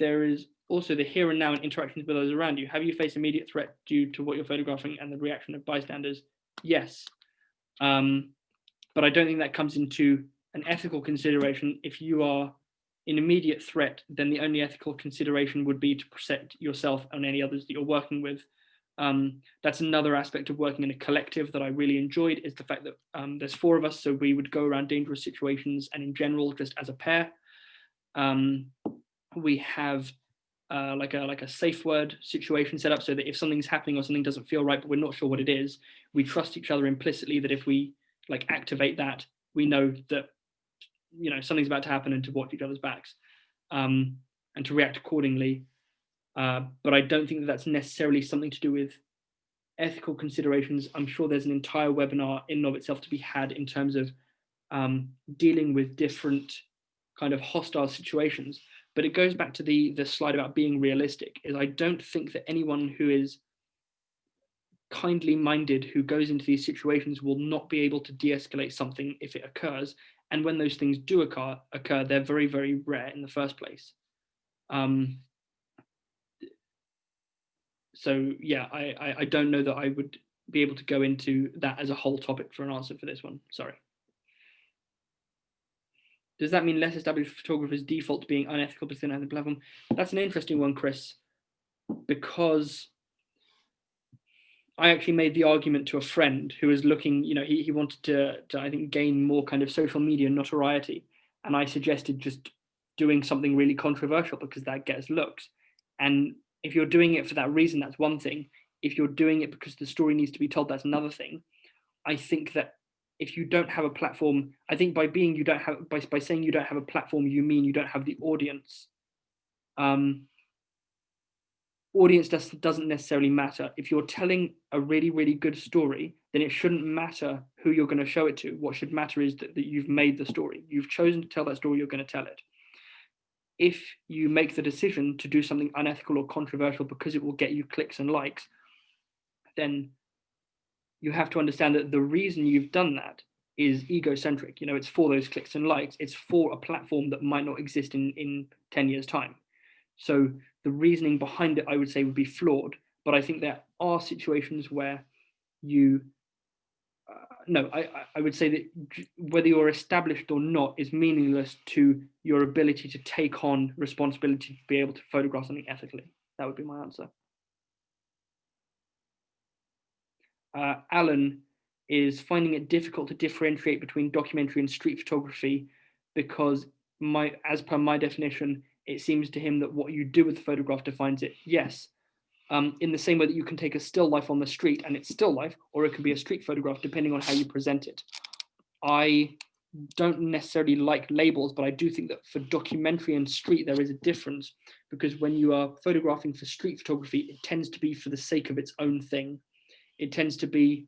There is also the here and now and interactions with those around you. Have you faced immediate threat due to what you're photographing and the reaction of bystanders? Yes. But I don't think that comes into an ethical consideration. If you are in immediate threat, then the only ethical consideration would be to protect yourself and any others that you're working with. That's another aspect of working in a collective that I really enjoyed, is the fact that there's 4 of us, so we would go around dangerous situations, and in general, just as a pair. We have like a safe word situation set up so that if something's happening or something doesn't feel right, but we're not sure what it is, we trust each other implicitly that if we like activate that, we know that something's about to happen and to watch each other's backs and to react accordingly. But I don't think that that's necessarily something to do with ethical considerations. I'm sure there's an entire webinar in and of itself to be had in terms of dealing with different kind of hostile situations. But it goes back to the slide about being realistic, is I don't think that anyone who is kindly minded who goes into these situations will not be able to de-escalate something if it occurs. And when those things do occur, they're very, very rare in the first place. So yeah, I don't know that I would be able to go into that as a whole topic for an answer for this one. Sorry. Does that mean less established photographers default to being unethical within the platform? That's an interesting one, Chris, because I actually made the argument to a friend who was looking, he wanted to I think gain more kind of social media notoriety, and I suggested just doing something really controversial because that gets looks. And if you're doing it for that reason, that's one thing. If you're doing it because the story needs to be told, that's another thing. I think that if you don't have a platform, I think by saying you don't have a platform, you mean you don't have the audience. Audience doesn't necessarily matter. If you're telling a really, really good story, then it shouldn't matter who you're going to show it to. What should matter is that you've made the story. You've chosen to tell that story, you're going to tell it. If you make the decision to do something unethical or controversial because it will get you clicks and likes, then you have to understand that the reason you've done that is egocentric. It's for those clicks and likes. It's for a platform that might not exist in 10 years' time. So the reasoning behind it, I would say, would be flawed. But I think there are situations where I would say that whether you're established or not is meaningless to your ability to take on responsibility to be able to photograph something ethically. That would be my answer. Alan is finding it difficult to differentiate between documentary and street photography because, as per my definition, it seems to him that what you do with the photograph defines it. Yes, in the same way that you can take a still life on the street and it's still life, or it can be a street photograph depending on how you present it. I don't necessarily like labels, but I do think that for documentary and street, there is a difference, because when you are photographing for street photography, it tends to be for the sake of its own thing. It tends to be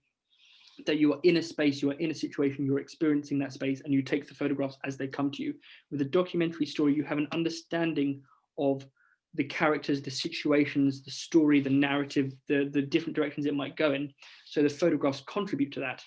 that you are in a space, you are in a situation, you're experiencing that space, and you take the photographs as they come to you. With a documentary story, you have an understanding of the characters, the situations, the story, the narrative, the different directions it might go in. So the photographs contribute to that.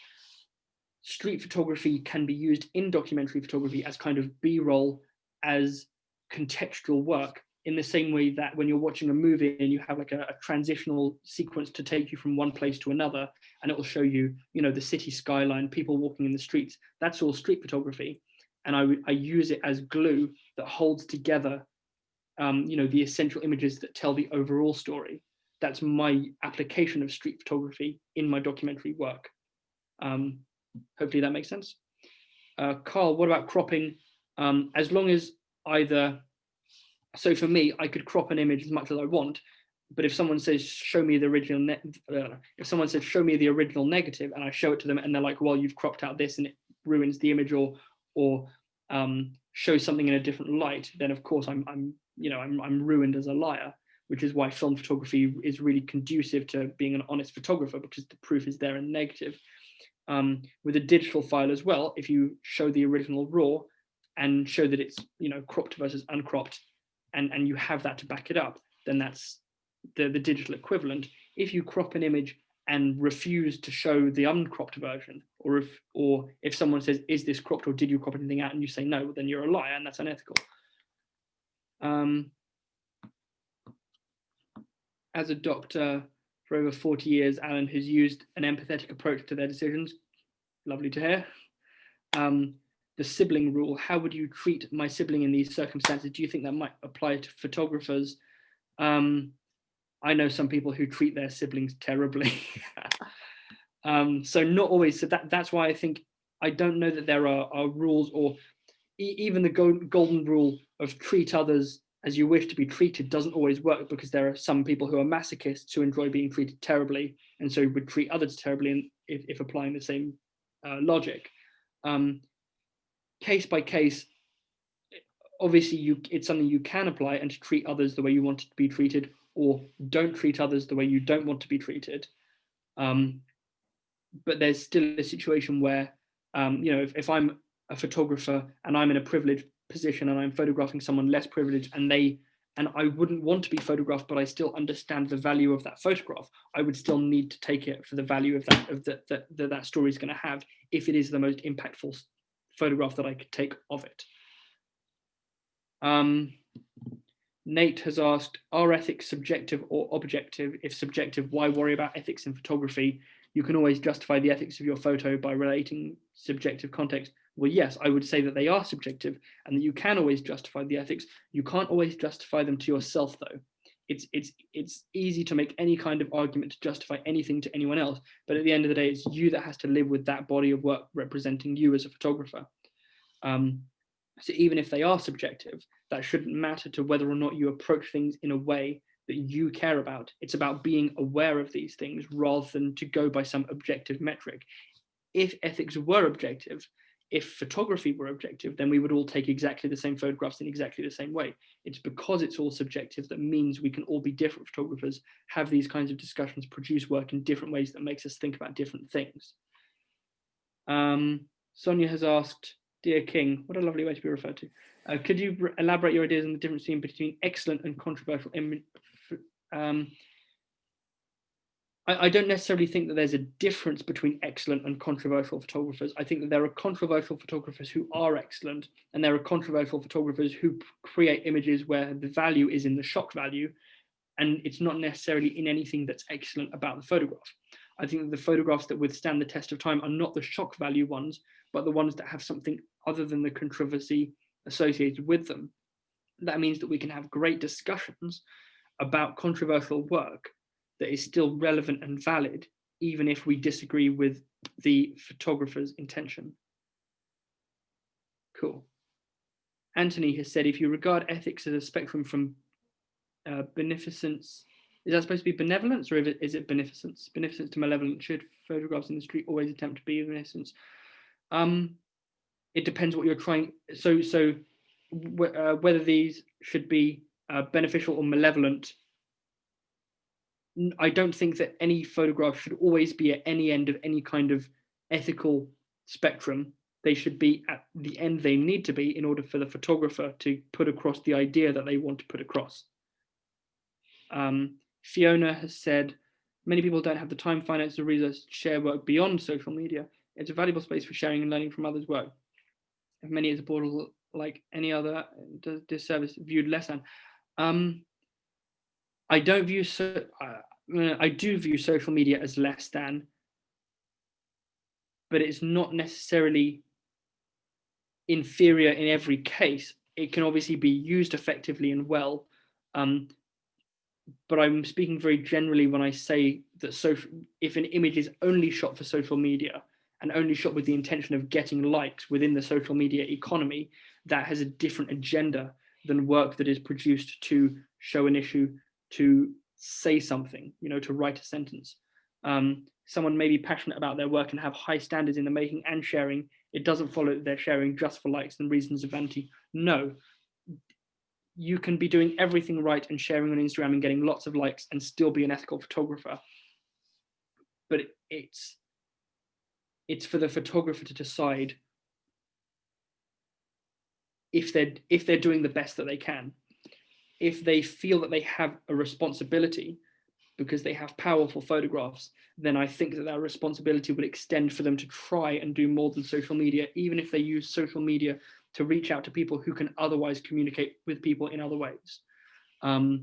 Street photography can be used in documentary photography as kind of B-roll, as contextual work, in the same way that when you're watching a movie and you have like a transitional sequence to take you from one place to another, and it will show you, the city skyline, people walking in the streets. That's all street photography. And I use it as glue that holds together, the essential images that tell the overall story. That's my application of street photography in my documentary work. Hopefully that makes sense. Carl, what about cropping? As long as so for me, I could crop an image as much as I want, but if someone says, show me the original, if someone says, show me the original negative, and I show it to them and they're like, well, you've cropped out this and it ruins the image, or show something in a different light, then of course I'm ruined as a liar, which is why film photography is really conducive to being an honest photographer, because the proof is there in the negative. With a digital file as well, if you show the original raw and show that it's cropped versus uncropped, and you have that to back it up, then that's the digital equivalent. If you crop an image and refuse to show the uncropped version, or if someone says, is this cropped, or did you crop anything out, and you say no, then you're a liar, and that's unethical. As a doctor for over 40 years, Alan has used an empathetic approach to their decisions. Lovely to hear. The sibling rule, how would you treat my sibling in these circumstances? Do you think that might apply to photographers? I know some people who treat their siblings terribly. So not always. So that's why I think, I don't know that there are rules, or even the golden rule of treat others as you wish to be treated doesn't always work, because there are some people who are masochists who enjoy being treated terribly, and so would treat others terribly if applying the same logic. Case by case, obviously it's something you can apply, and to treat others the way you want to be treated, or don't treat others the way you don't want to be treated. But there's still a situation where, if I'm a photographer and I'm in a privileged position and I'm photographing someone less privileged, and I wouldn't want to be photographed, but I still understand the value of that photograph, I would still need to take it for the value of that story is going to have, if it is the most impactful photograph that I could take of it. Nate has asked, are ethics subjective or objective? If subjective, why worry about ethics in photography? You can always justify the ethics of your photo by relating subjective context. Well, yes, I would say that they are subjective, and that you can always justify the ethics. You can't always justify them to yourself, though. It's easy to make any kind of argument to justify anything to anyone else, but at the end of the day, it's you that has to live with that body of work representing you as a photographer. So even if they are subjective, That shouldn't matter to whether or not you approach things in a way that you care about. It's about being aware of these things rather than to go by some objective metric. If ethics were objective, if photography were objective, then we would all take exactly the same photographs in exactly the same way. It's because it's all subjective that means we can all be different photographers, have these kinds of discussions, produce work in different ways that makes us think about different things. Sonia has asked, Dear King, what a lovely way to be referred to. Could you elaborate your ideas on the difference between excellent and controversial? I don't necessarily think that there's a difference between excellent and controversial photographers. I think that there are controversial photographers who are excellent, and there are controversial photographers who create images where the value is in the shock value, and it's not necessarily in anything that's excellent about the photograph. I think that the photographs that withstand the test of time are not the shock value ones, but the ones that have something other than the controversy associated with them. That means that we can have great discussions about controversial work that is still relevant and valid, even if we disagree with the photographer's intention. Cool. Anthony has said, if you regard ethics as a spectrum from beneficence, is that supposed to be benevolence, or is it beneficence? Beneficence to malevolence. Should photographs in the street always attempt to be beneficence? It depends what you're trying. So whether these should be beneficial or malevolent, I don't think that any photograph should always be at any end of any kind of ethical spectrum. They should be at the end they need to be in order for the photographer to put across the idea that they want to put across. Fiona has said, many people don't have the time, finance, or resources to share work beyond social media. It's a valuable space for sharing and learning from others' work. If many is a portal like any other disservice viewed less than. I don't view I do view social media as less than, but it's not necessarily inferior in every case. It can obviously be used effectively and well, but I'm speaking very generally when I say that if an image is only shot for social media and only shot with the intention of getting likes within the social media economy, that has a different agenda than work that is produced to show an issue, to say something, to write a sentence. Someone may be passionate about their work and have high standards in the making and sharing. It doesn't follow that they're sharing just for likes and reasons of vanity. No, you can be doing everything right and sharing on Instagram and getting lots of likes and still be an ethical photographer. But it's for the photographer to decide if they're doing the best that they can. If they feel that they have a responsibility because they have powerful photographs, then I think that responsibility will extend for them to try and do more than social media, even if they use social media to reach out to people who can otherwise communicate with people in other ways. But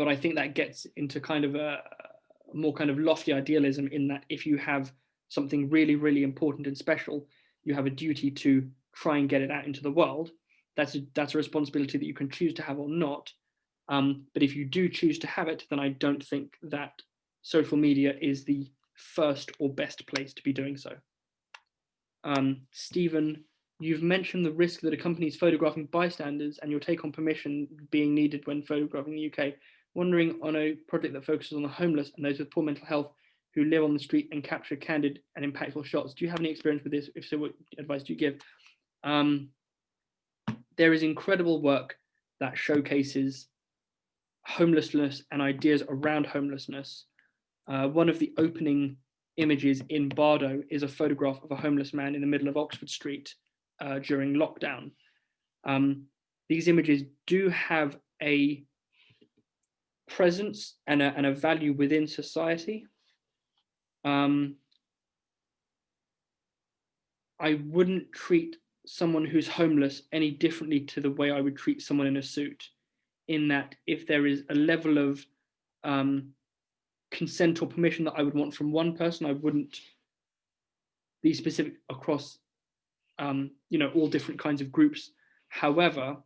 I think that gets into kind of a more kind of lofty idealism, in that if you have something really, really important and special, you have a duty to try and get it out into the world. That's a responsibility that you can choose to have or not. But if you do choose to have it, then I don't think that social media is the first or best place to be doing so. Stephen, you've mentioned the risk that accompanies photographing bystanders and your take on permission being needed when photographing the UK. Wondering, on a project that focuses on the homeless and those with poor mental health who live on the street and capture candid and impactful shots, do you have any experience with this? If so, what advice do you give? There is incredible work that showcases homelessness and ideas around homelessness. One of the opening images in Bardo is a photograph of a homeless man in the middle of Oxford Street during lockdown. These images do have a presence and a value within society. I wouldn't treat someone who's homeless any differently to the way I would treat someone in a suit, in that if there is a level of consent or permission that I would want from one person, I wouldn't be specific across all different kinds of groups. However,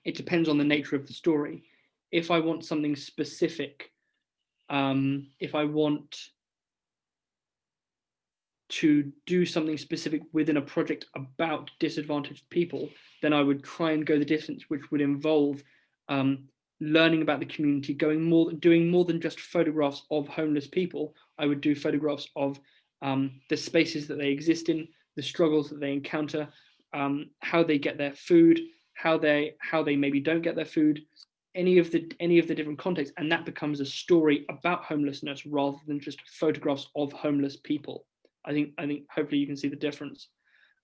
it depends on the nature of the story. If I want something specific, if I want to do something specific within a project about disadvantaged people, then I would try and go the distance, which would involve learning about the community, doing more than just photographs of homeless people. I would do photographs of the spaces that they exist in, the struggles that they encounter, how they get their food, how they maybe don't get their food, any of the different contexts, and that becomes a story about homelessness rather than just photographs of homeless people. I think hopefully you can see the difference.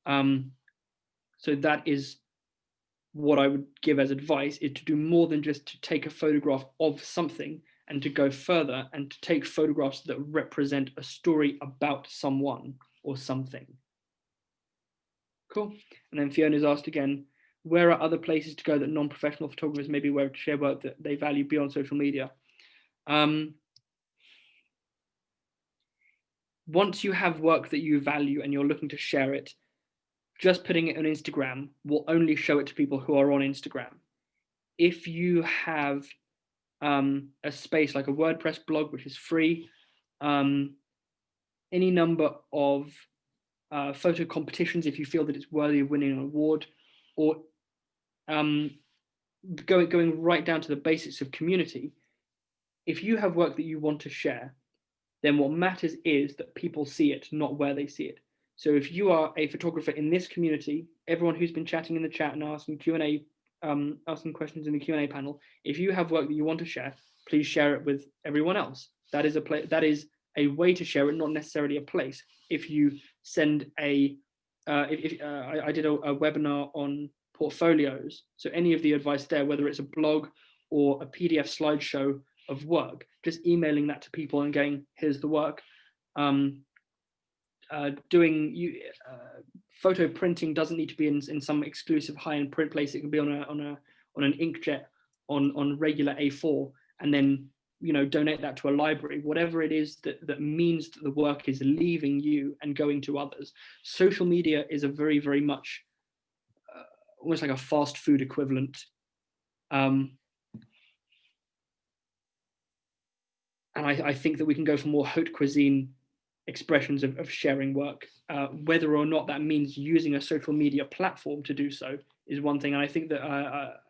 So that is what I would give as advice, is to do more than just to take a photograph of something, and to go further and to take photographs that represent a story about someone or something. Cool. And then Fiona's asked again, where are other places to go that non-professional photographers may be aware of to share work that they value beyond social media? Once you have work that you value and you're looking to share it, just putting it on Instagram will only show it to people who are on Instagram. If you have a space like a WordPress blog, which is free, any number of photo competitions, if you feel that it's worthy of winning an award, or going right down to the basics of community, if you have work that you want to share, then what matters is that people see it, not where they see it. So if you are a photographer in this community, everyone who's been chatting in the chat and asking Q&A, asking questions in the Q&A panel, if you have work that you want to share, please share it with everyone else. That is a way to share it, not necessarily a place. If you send I did a webinar on portfolios, so any of the advice there, whether it's a blog or a PDF slideshow of work, just emailing that to people and going, here's the work. Photo printing doesn't need to be in some exclusive high-end print place. It can be on an inkjet on regular A4, and then donate that to a library. Whatever it is that means that the work is leaving you and going to others. Social media is a very, very much almost like a fast food equivalent. And I think that we can go for more haute cuisine expressions of sharing work. Whether or not that means using a social media platform to do so is one thing. And I think that,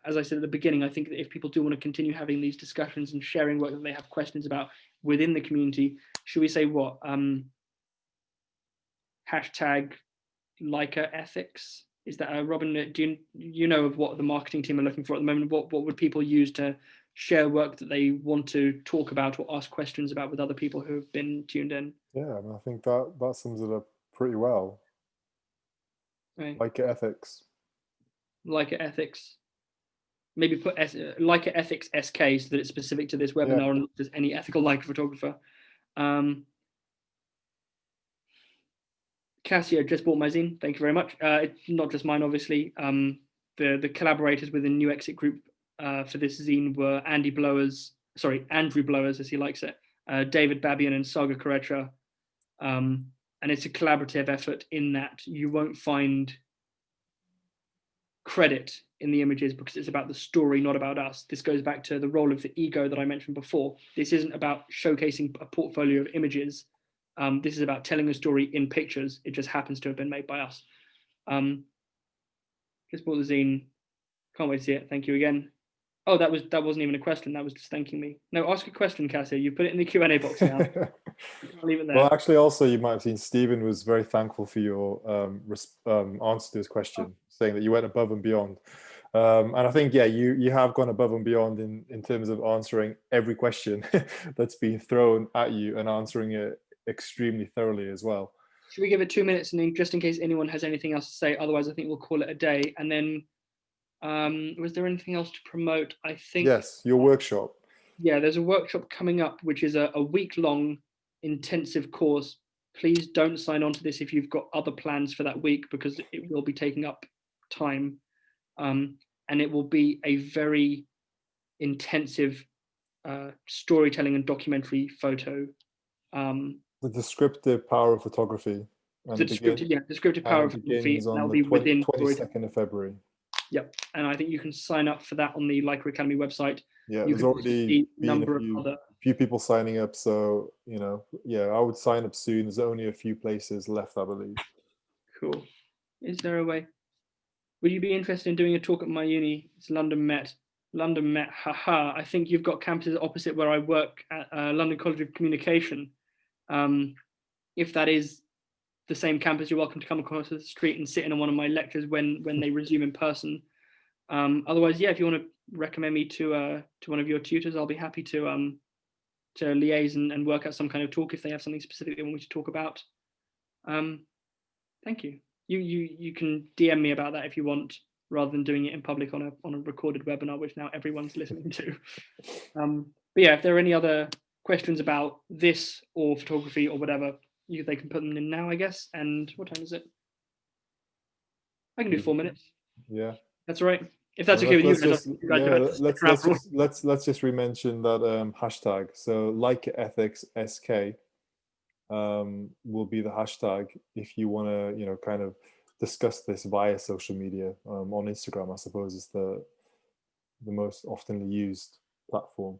as I said at the beginning, I think that if people do want to continue having these discussions and sharing work that they have questions about within the community, should we say what? Hashtag Leica ethics? Is that, Robin, do you know of what the marketing team are looking for at the moment? What would people use to share work that they want to talk about or ask questions about with other people who have been tuned in? Yeah, I think that sums it up pretty well. Right. Leica ethics. Leica ethics. Maybe put Leica ethics SK so that it's specific to this webinar and not just any ethical Leica photographer. Cassia just bought my zine. Thank you very much. It's not just mine, obviously. The collaborators within New Exit Group for this zine were Andrew Blowers, as he likes it, David Babian and Saga Koretra. And it's a collaborative effort in that you won't find credit in the images because it's about the story, not about us. This goes back to the role of the ego that I mentioned before. This isn't about showcasing a portfolio of images. This is about telling a story in pictures. It just happens to have been made by us. Just bought the zine. Can't wait to see it. Thank you again. Oh, that wasn't even a question. That was just thanking me. No, ask a question, Cassie. You put it in the Q&A box now. Can't leave it there. Well, actually, also you might have seen Stephen was very thankful for your answer to his question, saying that you went above and beyond. And I think, yeah, you have gone above and beyond in terms of answering every question that's been thrown at you and answering it extremely thoroughly as well. Should we give it 2 minutes and then just in case anyone has anything else to say? Otherwise, I think we'll call it a day. And then, was there anything else to promote? I think yes, your workshop. Yeah, there's a workshop coming up, which is a week-long intensive course. Please don't sign on to this if you've got other plans for that week because it will be taking up time. And it will be a very intensive storytelling and documentary photo. The descriptive power of photography. Descriptive power of photography. Begins on That'll the be within 22nd of February. Yep, and I think you can sign up for that on the Leica Academy website. Yeah, You there's can also already see a been a number of other. few people signing up, so yeah, I would sign up soon. There's only a few places left, I believe. Cool. Is there a way? Would you be interested in doing a talk at my uni? It's London Met. London Met, haha. I think you've got campuses opposite where I work at London College of Communication. If that is the same campus, you're welcome to come across the street and sit in on one of my lectures when they resume in person. Otherwise, yeah, if you want to recommend me to one of your tutors, I'll be happy to liaise and work out some kind of talk if they have something specific they want me to talk about. Thank you. You can DM me about that if you want, rather than doing it in public on a recorded webinar, which now everyone's listening to. But yeah, if there are any other questions about this or photography or whatever, they can put them in now, I guess. And what time is it? I can do 4 minutes. Yeah, that's all right. If that's okay with you, let's just re-mention that hashtag. So Leica Ethics SK will be the hashtag if you want to kind of discuss this via social media. On Instagram, I suppose, is the most often used platform.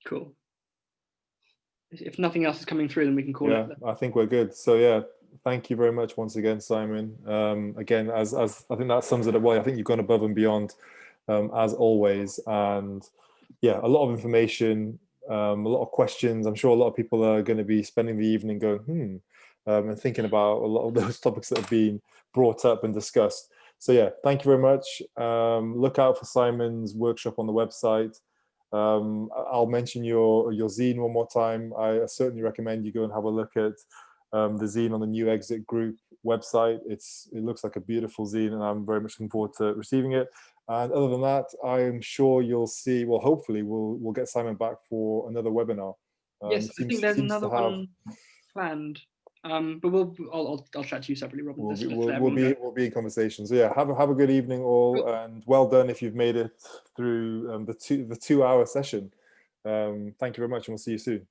Cool. If nothing else is coming through, then we can call it. Yeah, I think we're good. So yeah, thank you very much once again, Simon. Again, as I think that sums it up well. I think you've gone above and beyond, as always. And yeah, a lot of information, a lot of questions. I'm sure a lot of people are going to be spending the evening going, and thinking about a lot of those topics that have been brought up and discussed. So yeah, thank you very much. Look out for Simon's workshop on the website. I'll mention your zine one more time. I certainly recommend you go and have a look at the zine on the New Exit Group website. It looks like a beautiful zine, and I'm very much looking forward to receiving it. And other than that, I'm sure you'll see. Well, hopefully, we'll get Simon back for another webinar. Yes, I think there's another one planned. But I'll chat to you separately, Robin. We'll be in conversation. So yeah, have a good evening all, and well done if you've made it through the 2 hour session. Thank you very much, and we'll see you soon.